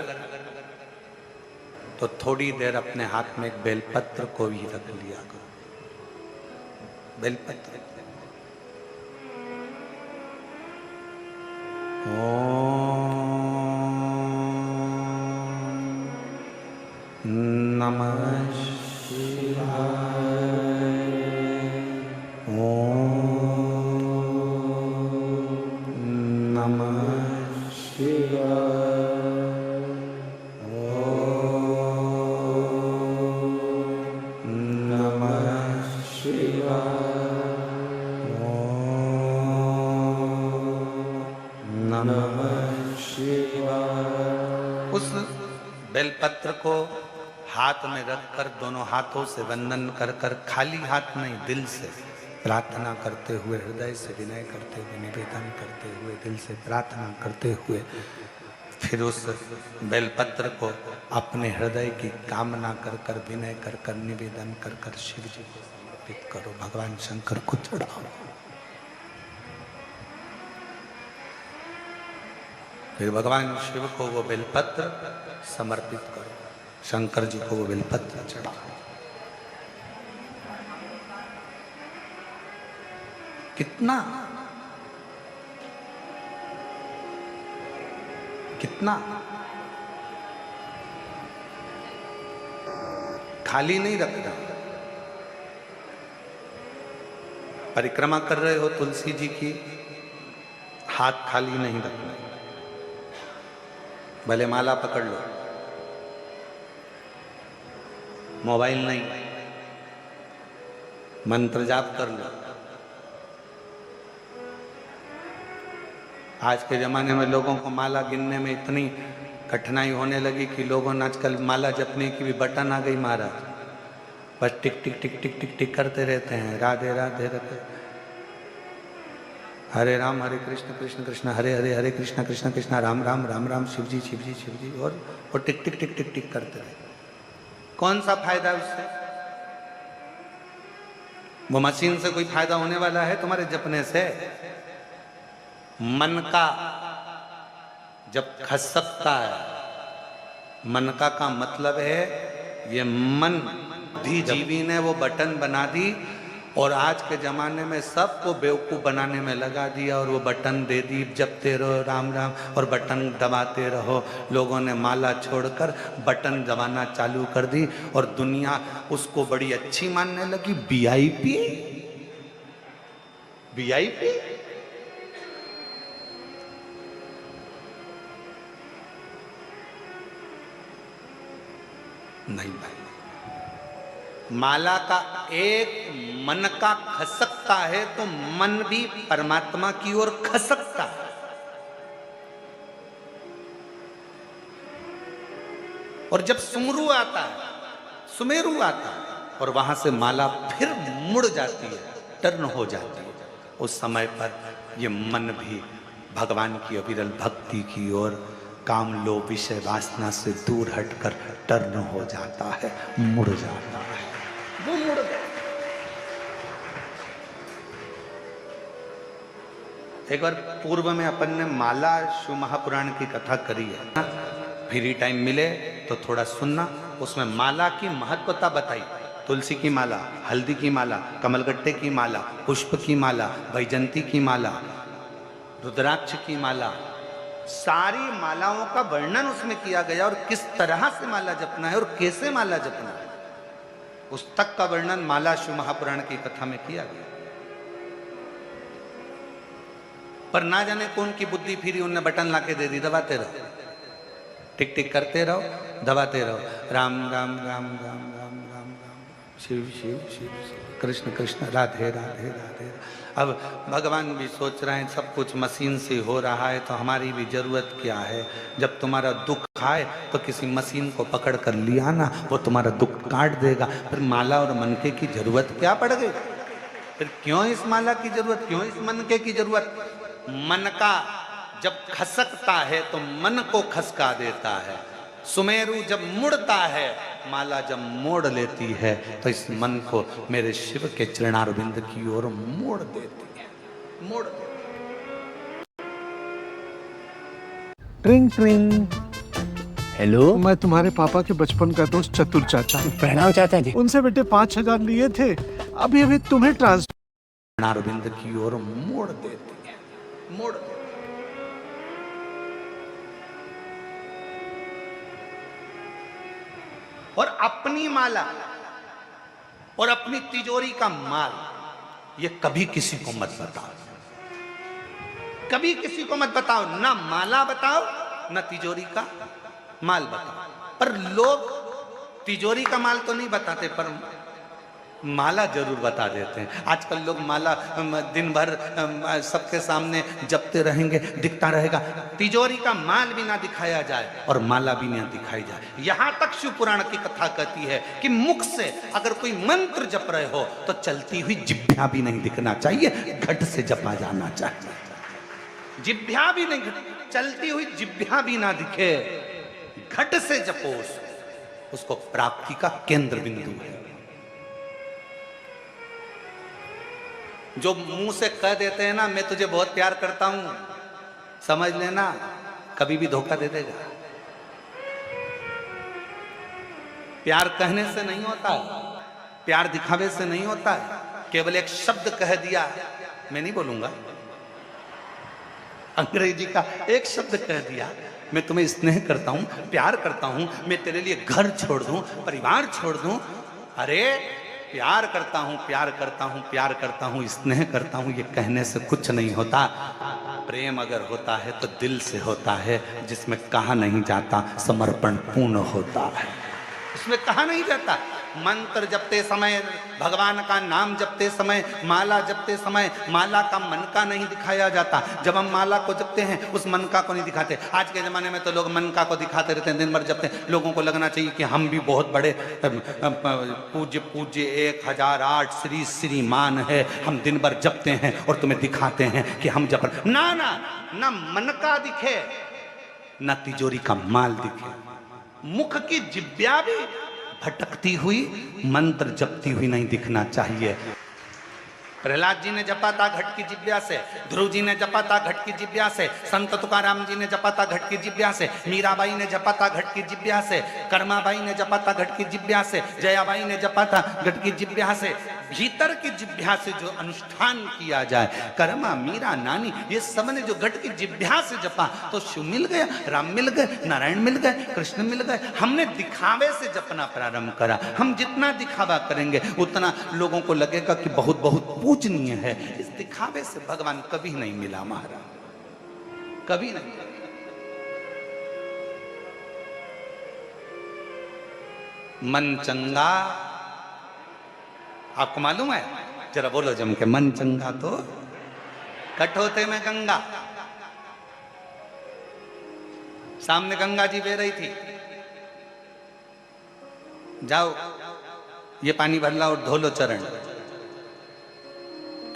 तो थोड़ी देर अपने हाथ में एक बेलपत्र को भी रख लिया करो। बेलपत्र, ओम नमः शिवाय, ओम नमः शिवाय, बेलपत्र को हाथ में रखकर दोनों हाथों से वंदन कर कर, खाली हाथ नहीं, दिल से प्रार्थना करते हुए, हृदय से विनय करते हुए, निवेदन करते हुए, दिल से प्रार्थना करते हुए, फिर उस बेलपत्र को अपने हृदय की कामना कर कर, विनय कर कर, निवेदन कर कर शिव जी को समर्पित करो, भगवान शंकर को चढ़ाओ। फिर भगवान शिव को वो बेलपत्र समर्पित करो, शंकर जी को वो बेलपत्र चढ़ाओ। कितना कितना खाली नहीं रखना। परिक्रमा कर रहे हो तुलसी जी की, हाथ खाली नहीं रखना। भले माला पकड़ लो, मोबाइल नहीं, मंत्र जाप कर लो। आज के जमाने में लोगों को माला गिनने में इतनी कठिनाई होने लगी कि लोगों ने आजकल माला जपने की भी बटन आ गई महाराज, बस टिक टिक टिक टिक टिक टिक करते रहते हैं, राधे राधे राधे, हरे राम हरे कृष्ण कृष्ण कृष्ण हरे हरे, हरे कृष्ण कृष्ण कृष्ण राम राम राम राम, शिव जी शिव जी शिव जी, और टिक टिक टिक टिक टिक करते रहे। कौन सा फायदा उससे? वो मशीन से कोई फायदा होने वाला है तुम्हारे जपने से? मन का जब खसकता है, मन का मतलब है ये मन, बुद्धि जीवी ने वो बटन बना दी और आज के ज़माने में सबको बेवकूफ़ बनाने में लगा दिया और वो बटन दे दी, जपते रहो राम राम और बटन दबाते रहो। लोगों ने माला छोड़कर बटन दबाना चालू कर दी और दुनिया उसको बड़ी अच्छी मानने लगी। वीआईपी वीआईपी नहीं भाई, माला का एक मन का खसकता है तो मन भी परमात्मा की ओर खसकता है। और जब सुमरू आता है, सुमेरु आता है और वहां से माला फिर मुड़ जाती है, टर्न हो जाती है, उस समय पर ये मन भी भगवान की अविरल भक्ति की ओर काम लोभ विषय वासना से दूर हटकर टर्न हो जाता है, मुड़ जाता है। वो मुड़ गया। एक बार पूर्व में अपन ने माला शिव महापुराण की कथा करी है, फ्री टाइम मिले तो थोड़ा सुनना। उसमें माला की महत्वता बताई। तुलसी की माला, हल्दी की माला, कमलगट्टे की माला, पुष्प की माला, वैजंती की माला, रुद्राक्ष की माला, सारी मालाओं का वर्णन उसमें किया गया और किस तरह से माला जपना है और कैसे माला जपना है, उस तक का वर्णन माला शिव महापुराण की कथा में किया गया। पर ना जाने कौन की बुद्धि फिरी, उनने बटन लाके दे दी, दबाते रहो, टिक टिक करते रहो, दबाते रहो, राम राम राम राम राम राम राम, शिव शिव शिव शिव, कृष्ण कृष्ण, राधे राधे राधे। अब भगवान भी सोच रहे हैं सब कुछ मशीन से हो रहा है तो हमारी भी जरूरत क्या है। जब तुम्हारा दुख आए तो किसी मशीन को पकड़ कर लिया ना, वो तुम्हारा दुख काट देगा। फिर माला और मनके की जरूरत क्या पड़ गई? फिर क्यों इस माला की जरूरत, क्यों इस मनके की जरूरत? मन का जब खसकता है तो मन को खसका देता है। सुमेरु जब मुड़ता है, माला जब मोड़ लेती है तो इस मन को मेरे शिव के चरणारविंद की ओर मोड़ देती है, मोड़ देती। ट्रिंग ट्रिंग। हेलो, मैं तुम्हारे पापा के बचपन का दोस्त चतुर चाचा। प्रणाम चाचा जी। उनसे बेटे 5,000 लिए थे, अभी अभी तुम्हें ट्रांसफर। चरणारविंद की ओर मोड़ देती है, मोड़ देती है। और अपनी माला और अपनी तिजोरी का माल ये कभी किसी को मत बताओ, कभी किसी को मत बताओ। ना माला बताओ, ना तिजोरी का माल बताओ। पर लोग तिजोरी का माल तो नहीं बताते, पर माला जरूर बता देते हैं। आजकल लोग माला दिन भर सबके सामने जपते रहेंगे, दिखता रहेगा। तिजोरी का माल भी ना दिखाया जाए और माला भी ना दिखाई जाए। यहां तक शिव पुराण की कथा कहती है कि मुख से अगर कोई मंत्र जप रहे हो तो चलती हुई जिभ्या भी नहीं दिखना चाहिए, घट से जपा जाना चाहिए। जिभ्या भी नहीं, चलती हुई जिभ्या भी ना दिखे, घट से जपो उसको प्राप्ति का केंद्र बिंदु है। जो मुंह से कह देते हैं ना मैं तुझे बहुत प्यार करता हूं, समझ लेना कभी भी धोखा दे देगा। प्यार कहने से नहीं होता है, प्यार दिखावे से नहीं होता है। केवल एक शब्द कह दिया, मैं नहीं बोलूंगा, अंग्रेजी का एक शब्द कह दिया, मैं तुम्हें स्नेह करता हूं, प्यार करता हूं, मैं तेरे लिए घर छोड़ दूं, परिवार छोड़ दूं। अरे प्यार करता हूं, प्यार करता हूं, प्यार करता हूं, स्नेह करता हूं, ये कहने से कुछ नहीं होता। प्रेम अगर होता है तो दिल से होता है, जिसमें कहा नहीं जाता, समर्पण पूर्ण होता है, इसमें कहा नहीं जाता। मंत्र जपते समय, भगवान का नाम जपते समय, माला जपते समय माला का मनका नहीं दिखाया जाता। जब हम माला को जपते हैं उस मनका को नहीं दिखाते। आज के ज़माने में तो लोग मनका को दिखाते रहते हैं, दिन भर जपते हैं। लोगों को लगना चाहिए कि हम भी बहुत बड़े पूज्य पूज्य 1008 श्री श्रीमान है, हम दिन भर जपते हैं और तुम्हें दिखाते हैं कि हम जप। ना ना ना, मनका दिखे ना तिजोरी का माल दिखे। मुख की जिभ्या भी भटकती हुई, मंत्र जपती हुई नहीं दिखना चाहिए। प्रहलाद जी ने जपा था घट की जिब्या से, ध्रुव जी ने जपा था घट की जिब्या से, संत तुकाराम जी ने जपा था घट की जिब्या से, मीराबाई ने जपा था घट की जिब्या से, कर्माबाई ने जपा था घट की जिब्या से, जयाबाई ने जपा था घट की जिब्या से। भीतर की जिब्या से जो अनुष्ठान किया जाए, कर्मा, मीरा, नानी, ये सब ने जो घट की जिब्या से जपा तो शिव मिल गया, राम मिल गए, नारायण मिल गए, कृष्ण मिल गए। हमने दिखावे से जपना प्रारंभ करा। हम जितना दिखावा करेंगे उतना लोगों को लगेगा कि बहुत बहुत पूजनीय है। इस दिखावे से भगवान कभी नहीं मिला महाराज, कभी नहीं। मन चंगा, आपको मालूम है? जरा बोलो जम के, मन चंगा तो कठोते में गंगा। सामने गंगा जी बह रही थी, जाओ ये पानी भर ला और धो लो चरण।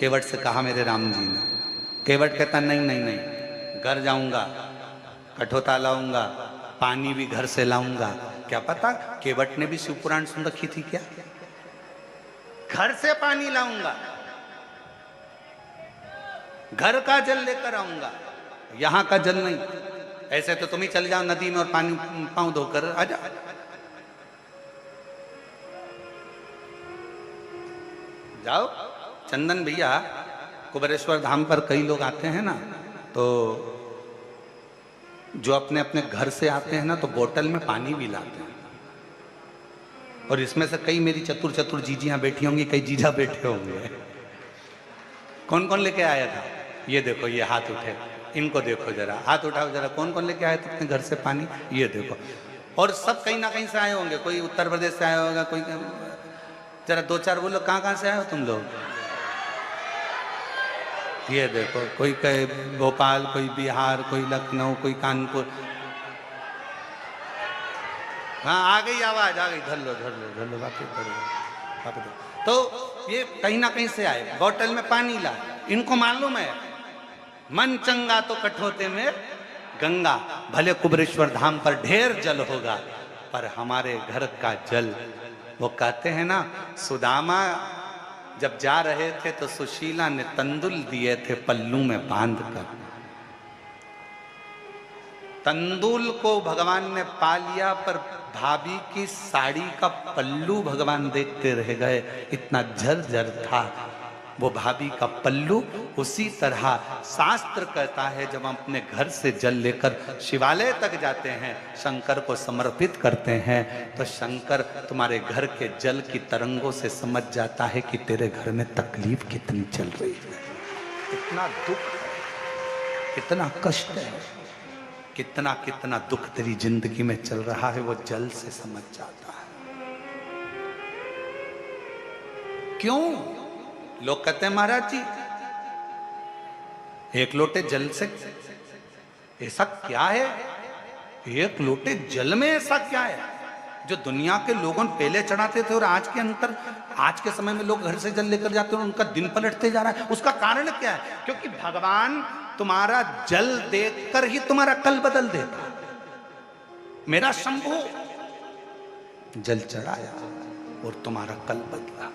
केवट से कहा मेरे राम जी ने। केवट कहता नहीं नहीं नहीं, घर जाऊंगा, कठोता लाऊंगा, पानी भी घर से लाऊंगा। क्या पता केवट ने भी शिव पुराण सुन रखी थी क्या? घर से पानी लाऊंगा, घर का जल लेकर आऊंगा, यहां का जल नहीं। ऐसे तो तुम ही चल जाओ नदी में और पानी पांव धोकर आ जाओ। जाओ चंदन भैया, कुबेरेश्वर धाम पर कई लोग आते हैं ना, तो जो अपने अपने घर से आते हैं ना तो बोतल में पानी भी लाते हैं। और इसमें से कई मेरी चतुर चतुर जीजियां बैठी होंगी, कई जीजा बैठे होंगे। कौन कौन लेके आया था? ये देखो, ये हाथ उठे, इनको देखो जरा, हाथ उठाओ जरा, कौन कौन लेके आए थे अपने घर से पानी? ये देखो। और सब कहीं ना कहीं से आए होंगे, कोई उत्तर प्रदेश से आया होगा, कोई, जरा दो चार बोलो कहाँ कहाँ से आए हो तुम लोग? ये देखो, कोई कहे भोपाल, कोई बिहार, कोई लखनऊ, कोई कानपुर। हाँ आ गई आवाज, आ गई, धर लो धर लो धर लो, वापस करो। तो ये कहीं ना कहीं से आए, बोतल में पानी ला। इनको मालूम है मन चंगा तो कठोते में गंगा। भले कुबेरेश्वर धाम पर ढेर जल होगा, पर हमारे घर का जल, वो कहते हैं ना, सुदामा जब जा रहे थे तो सुशीला ने तंदुल दिए थे पल्लू में बांध कर। तंदुल को भगवान ने पा लिया, पर भाभी की साड़ी का पल्लू भगवान देखते रह गए, इतना झरझर था वो भाभी का पल्लू। उसी तरह शास्त्र कहता है, जब हम अपने घर से जल लेकर शिवालय तक जाते हैं, शंकर को समर्पित करते हैं, तो शंकर तुम्हारे घर के जल की तरंगों से समझ जाता है कि तेरे घर में तकलीफ कितनी चल रही है, कितना दुख है, कितना कष्ट है, कितना कितना दुख तेरी जिंदगी में चल रहा है, वो जल से समझ जाता है। क्यों? लोग कहते हैं महाराज जी एक लोटे जल से ऐसा क्या है, एक लोटे जल में ऐसा क्या है जो दुनिया के लोगों पहले चढ़ाते थे और आज के अंतर, आज के समय में लोग घर से जल लेकर जाते हैं और उनका दिन पलटते जा रहा है। उसका कारण क्या है? क्योंकि भगवान तुम्हारा जल देखकर ही तुम्हारा कल बदल देता। मेरा शंभू जल चढ़ाया और तुम्हारा कल बदला।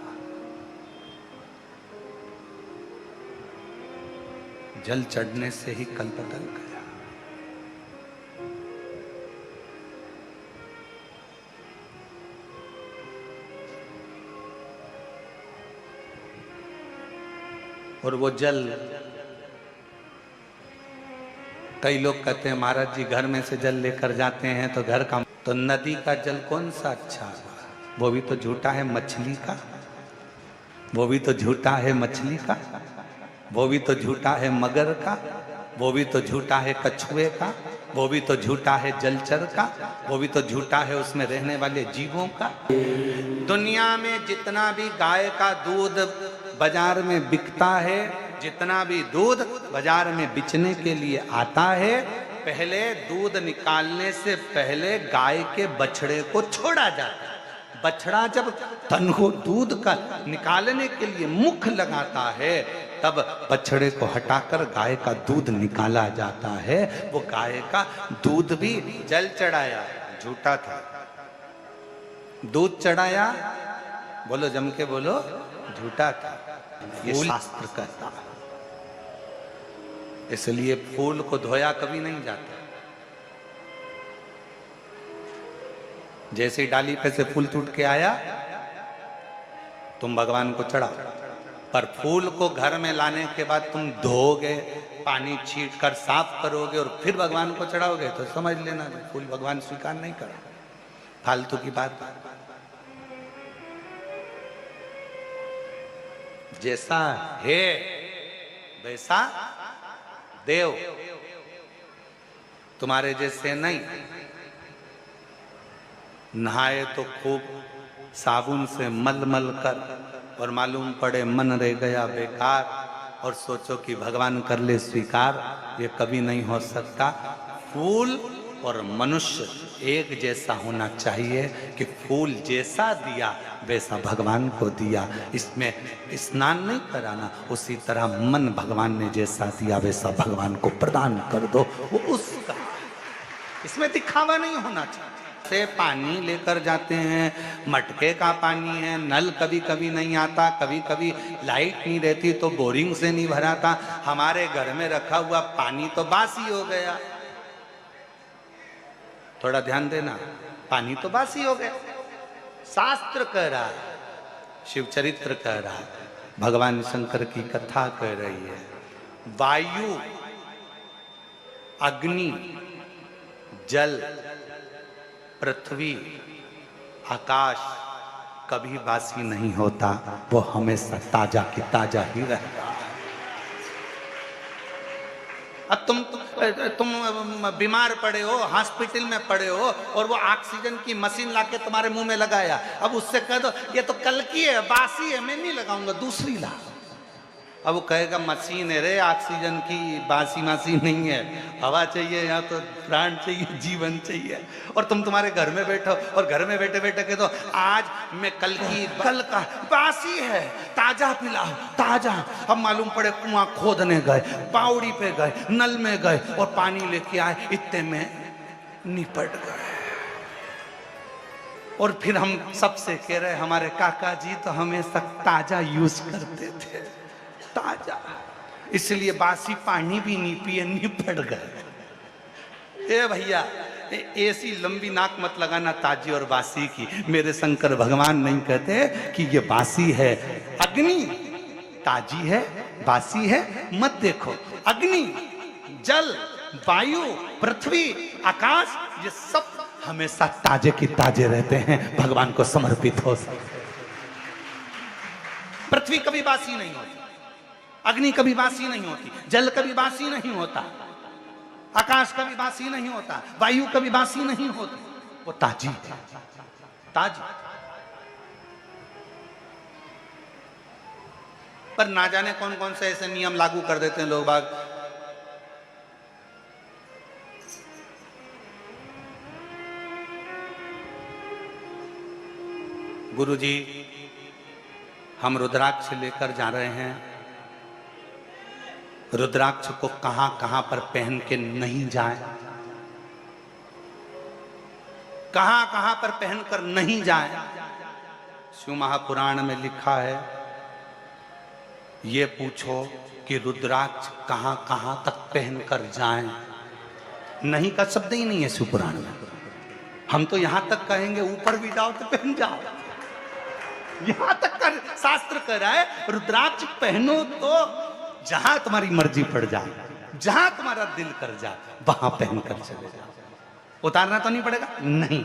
जल चढ़ने से ही कल बदल गया। और वो जल, कई लोग कहते हैं महाराज जी घर में से जल लेकर जाते हैं तो घर का, तो नदी का जल कौन सा अच्छा है? वो भी तो झूठा है मछली का, वो भी तो झूठा है मछली का, वो भी तो झूठा है मगर का, वो भी तो झूठा है कछुए का, वो भी तो झूठा है जलचर का, वो भी तो झूठा है उसमें रहने वाले जीवों का। दुनिया में जितना भी गाय का दूध बाजार में बिकता है, जितना भी दूध बाजार में बेचने के लिए आता है, पहले दूध निकालने से पहले गाय के बछड़े को छोड़ा जाता है। बछड़ा जब तन को दूध का निकालने के लिए मुख लगाता है, तब बछड़े को हटाकर गाय का दूध निकाला जाता है। वो गाय का दूध भी जल चढ़ाया, झूठा था। दूध चढ़ाया, बोलो जम के बोलो, झूठा था। ये शास्त्र कहता है। इसलिए फूल को धोया कभी नहीं जाता। जैसे डाली पे से फूल टूट के आया तुम भगवान को चढ़ाओ, पर फूल को घर में लाने के बाद तुम धोगे, पानी छीट कर साफ करोगे और फिर भगवान को चढ़ाओगे तो समझ लेना फूल भगवान स्वीकार नहीं कर। फालतू की बात। जैसा है वैसा देव, तुम्हारे जैसे नहीं। नहाए तो खूब साबुन से मल मल कर और मालूम पड़े मन रह गया बेकार और सोचो कि भगवान कर ले स्वीकार, ये कभी नहीं हो सकता। फूल और मनुष्य एक जैसा होना चाहिए कि फूल जैसा दिया वैसा भगवान को दिया। इसमें स्नान नहीं कराना, उसी तरह मन भगवान ने जैसा दिया वैसा भगवान को प्रदान कर दो, वो उसका। इसमें दिखावा नहीं होना चाहिए। से पानी लेकर जाते हैं, मटके का पानी है, नल कभी कभी नहीं आता, कभी कभी लाइट नहीं रहती तो बोरिंग से नहीं भराता। हमारे घर में रखा हुआ पानी तो बासी हो गया, थोड़ा ध्यान देना, पानी तो बासी हो गया। शास्त्र कह रहा है, शिव चरित्र कह रहा है, भगवान शंकर की कथा कह रही है। वायु, अग्नि, जल, पृथ्वी, आकाश कभी बासी नहीं होता, वो हमेशा ताजा की ताजा ही रहता है। अब तुम बीमार पड़े हो, हॉस्पिटल में पड़े हो और वो ऑक्सीजन की मशीन लाके तुम्हारे मुंह में लगाया, अब उससे कह दो ये तो कल की है, बासी है, मैं नहीं लगाऊंगा, दूसरी ला। अब वो कहेगा मशीन है रे, ऑक्सीजन की, बासी मासी नहीं है, हवा चाहिए, यहाँ तो प्राण चाहिए, जीवन चाहिए। और तुम तुम्हारे घर में बैठो और घर में बैठे बैठे कह दो आज मैं कल की, कल का बासी है, ताजा पिलाओ, ताजा। अब मालूम पड़े कुआं खोदने गए, बावड़ी पे गए, नल में गए और पानी लेके आए, इतने में निपट गए। और फिर हम सबसे कह रहे हमारे काका जी तो हमेशा ताजा यूज करते थे, ताजा, इसलिए बासी पानी भी नहीं पिए, निपट गए। ए भैया, ऐसी लंबी नाक मत लगाना ताजी और बासी की। मेरे शंकर भगवान नहीं कहते कि ये बासी है। अग्नि ताजी है, बासी है मत देखो। अग्नि, जल, वायु, पृथ्वी, आकाश, ये सब हमेशा ताजे की ताजे रहते हैं, भगवान को समर्पित हो सकते। पृथ्वी कभी बासी नहीं होती, अग्नि कभी बासी नहीं होती, जल कभी बासी नहीं होता, आकाश कभी बासी नहीं होता, वायु कभी बासी नहीं होती, वो ताजी है, ताजी। पर ना जाने कौन कौन से ऐसे नियम लागू कर देते हैं लोग बाग। गुरुजी, हम रुद्राक्ष लेकर जा रहे हैं, रुद्राक्ष को कहां कहां पर पहन के नहीं जाए, कहां कहां पर पहनकर नहीं जाए। शिव महापुराण में लिखा है, ये पूछो कि रुद्राक्ष कहां कहां तक पहनकर जाएं। नहीं का शब्द ही नहीं है शिव पुराण में। हम तो यहां तक कहेंगे ऊपर भी जाओ तो पहन जाओ, यहां तक का शास्त्र कह रहा है रुद्राक्ष पहनो तो जहां तुम्हारी मर्जी पड़ जाए, जहां तुम्हारा दिल कर जाए वहां पहनकर चले जाओ। उतारना तो नहीं पड़ेगा, नहीं।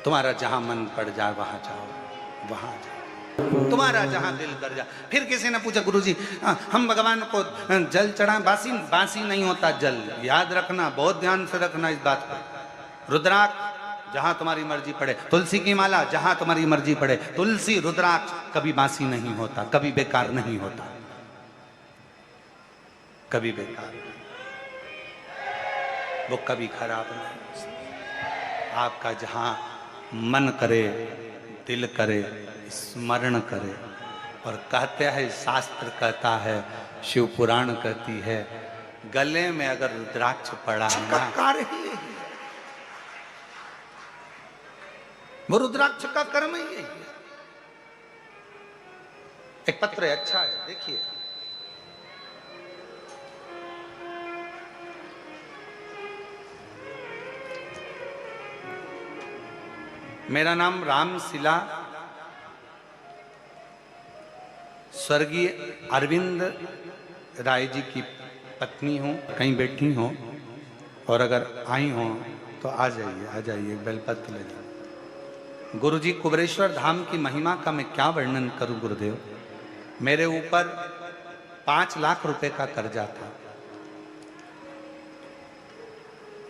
तुम्हारा जहां मन पड़ जाए वहां जाओ, वहां जाओ, तुम्हारा जहां दिल कर जाए। फिर किसी ने पूछा गुरुजी हम भगवान को जल चढ़ाएं, बासी बासी नहीं होता जल, याद रखना, बहुत ध्यान से रखना इस बात को। रुद्राक्ष जहां तुम्हारी मर्जी पड़े, तुलसी की माला जहां तुम्हारी मर्जी पड़े, तुलसी रुद्राक्ष कभी बासी नहीं होता, कभी बेकार नहीं होता, कभी बेकार, वो कभी खराब नहीं। आपका जहां मन करे, दिल करे, स्मरण करे। और कहते हैं, शास्त्र कहता है, शिव पुराण कहती है, गले में अगर रुद्राक्ष पड़ा है ना, कार्य ही यही है। वो रुद्राक्ष का कर्म ही यही है। एक पत्र है, अच्छा है, देखिए। मेरा नाम रामशिला, स्वर्गीय अरविंद राय जी की पत्नी हूँ। कहीं बैठी हो और अगर आई हो तो आ जाइए, बेलपत्र ले जाइए। गुरु जी, कुबेरेश्वर धाम की महिमा का मैं क्या वर्णन करूं गुरुदेव। मेरे ऊपर 5 लाख रुपए का कर्जा था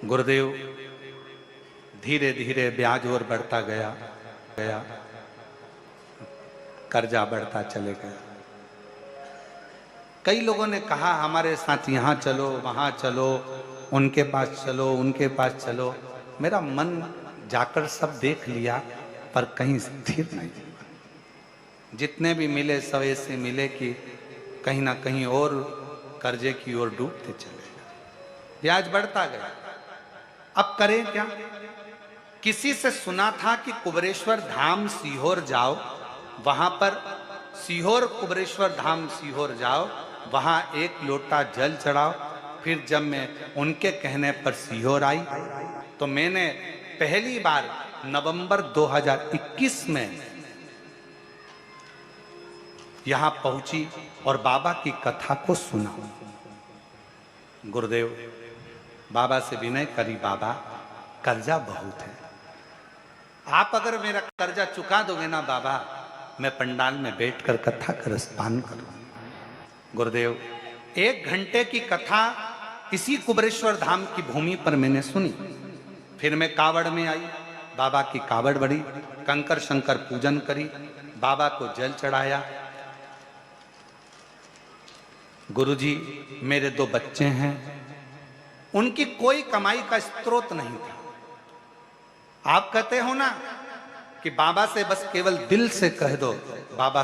गुरुदेव। धीरे धीरे ब्याज और बढ़ता गया, कर्जा बढ़ता चले गया। कई लोगों ने कहा हमारे साथ यहाँ चलो, वहाँ चलो, उनके पास चलो। मेरा मन जाकर सब देख लिया पर कहीं स्थिर नहीं। जितने भी मिले सब ऐसे मिले कि कहीं ना कहीं और कर्जे की ओर डूबते चले गए। ब्याज बढ़ता गया। अब करें क्या? किसी से सुना था कि कुबेरेश्वर धाम सीहोर जाओ, वहां पर सीहोर कुबेरेश्वर धाम सीहोर जाओ, वहां 1 लोटा जल चढ़ाओ। फिर जब मैं उनके कहने पर सीहोर आई तो मैंने पहली बार नवंबर 2021 में यहां पहुंची और बाबा की कथा को सुना। गुरुदेव, बाबा से विनय करी, बाबा कर्जा बहुत है, आप अगर मेरा कर्जा चुका दोगे ना बाबा, मैं पंडाल में बैठकर कथा का रसपान करूंगा। गुरुदेव, 1 घंटे की कथा इसी कुबेरेश्वर धाम की भूमि पर मैंने सुनी। फिर मैं कावड़ में आई, बाबा की कावड़ बढ़ी, कंकर शंकर पूजन करी, बाबा को जल चढ़ाया। गुरुजी, मेरे 2 बच्चे हैं, उनकी कोई कमाई का स्रोत नहीं था। आप कहते हो ना कि बाबा से बस केवल दिल से कह दो, बाबा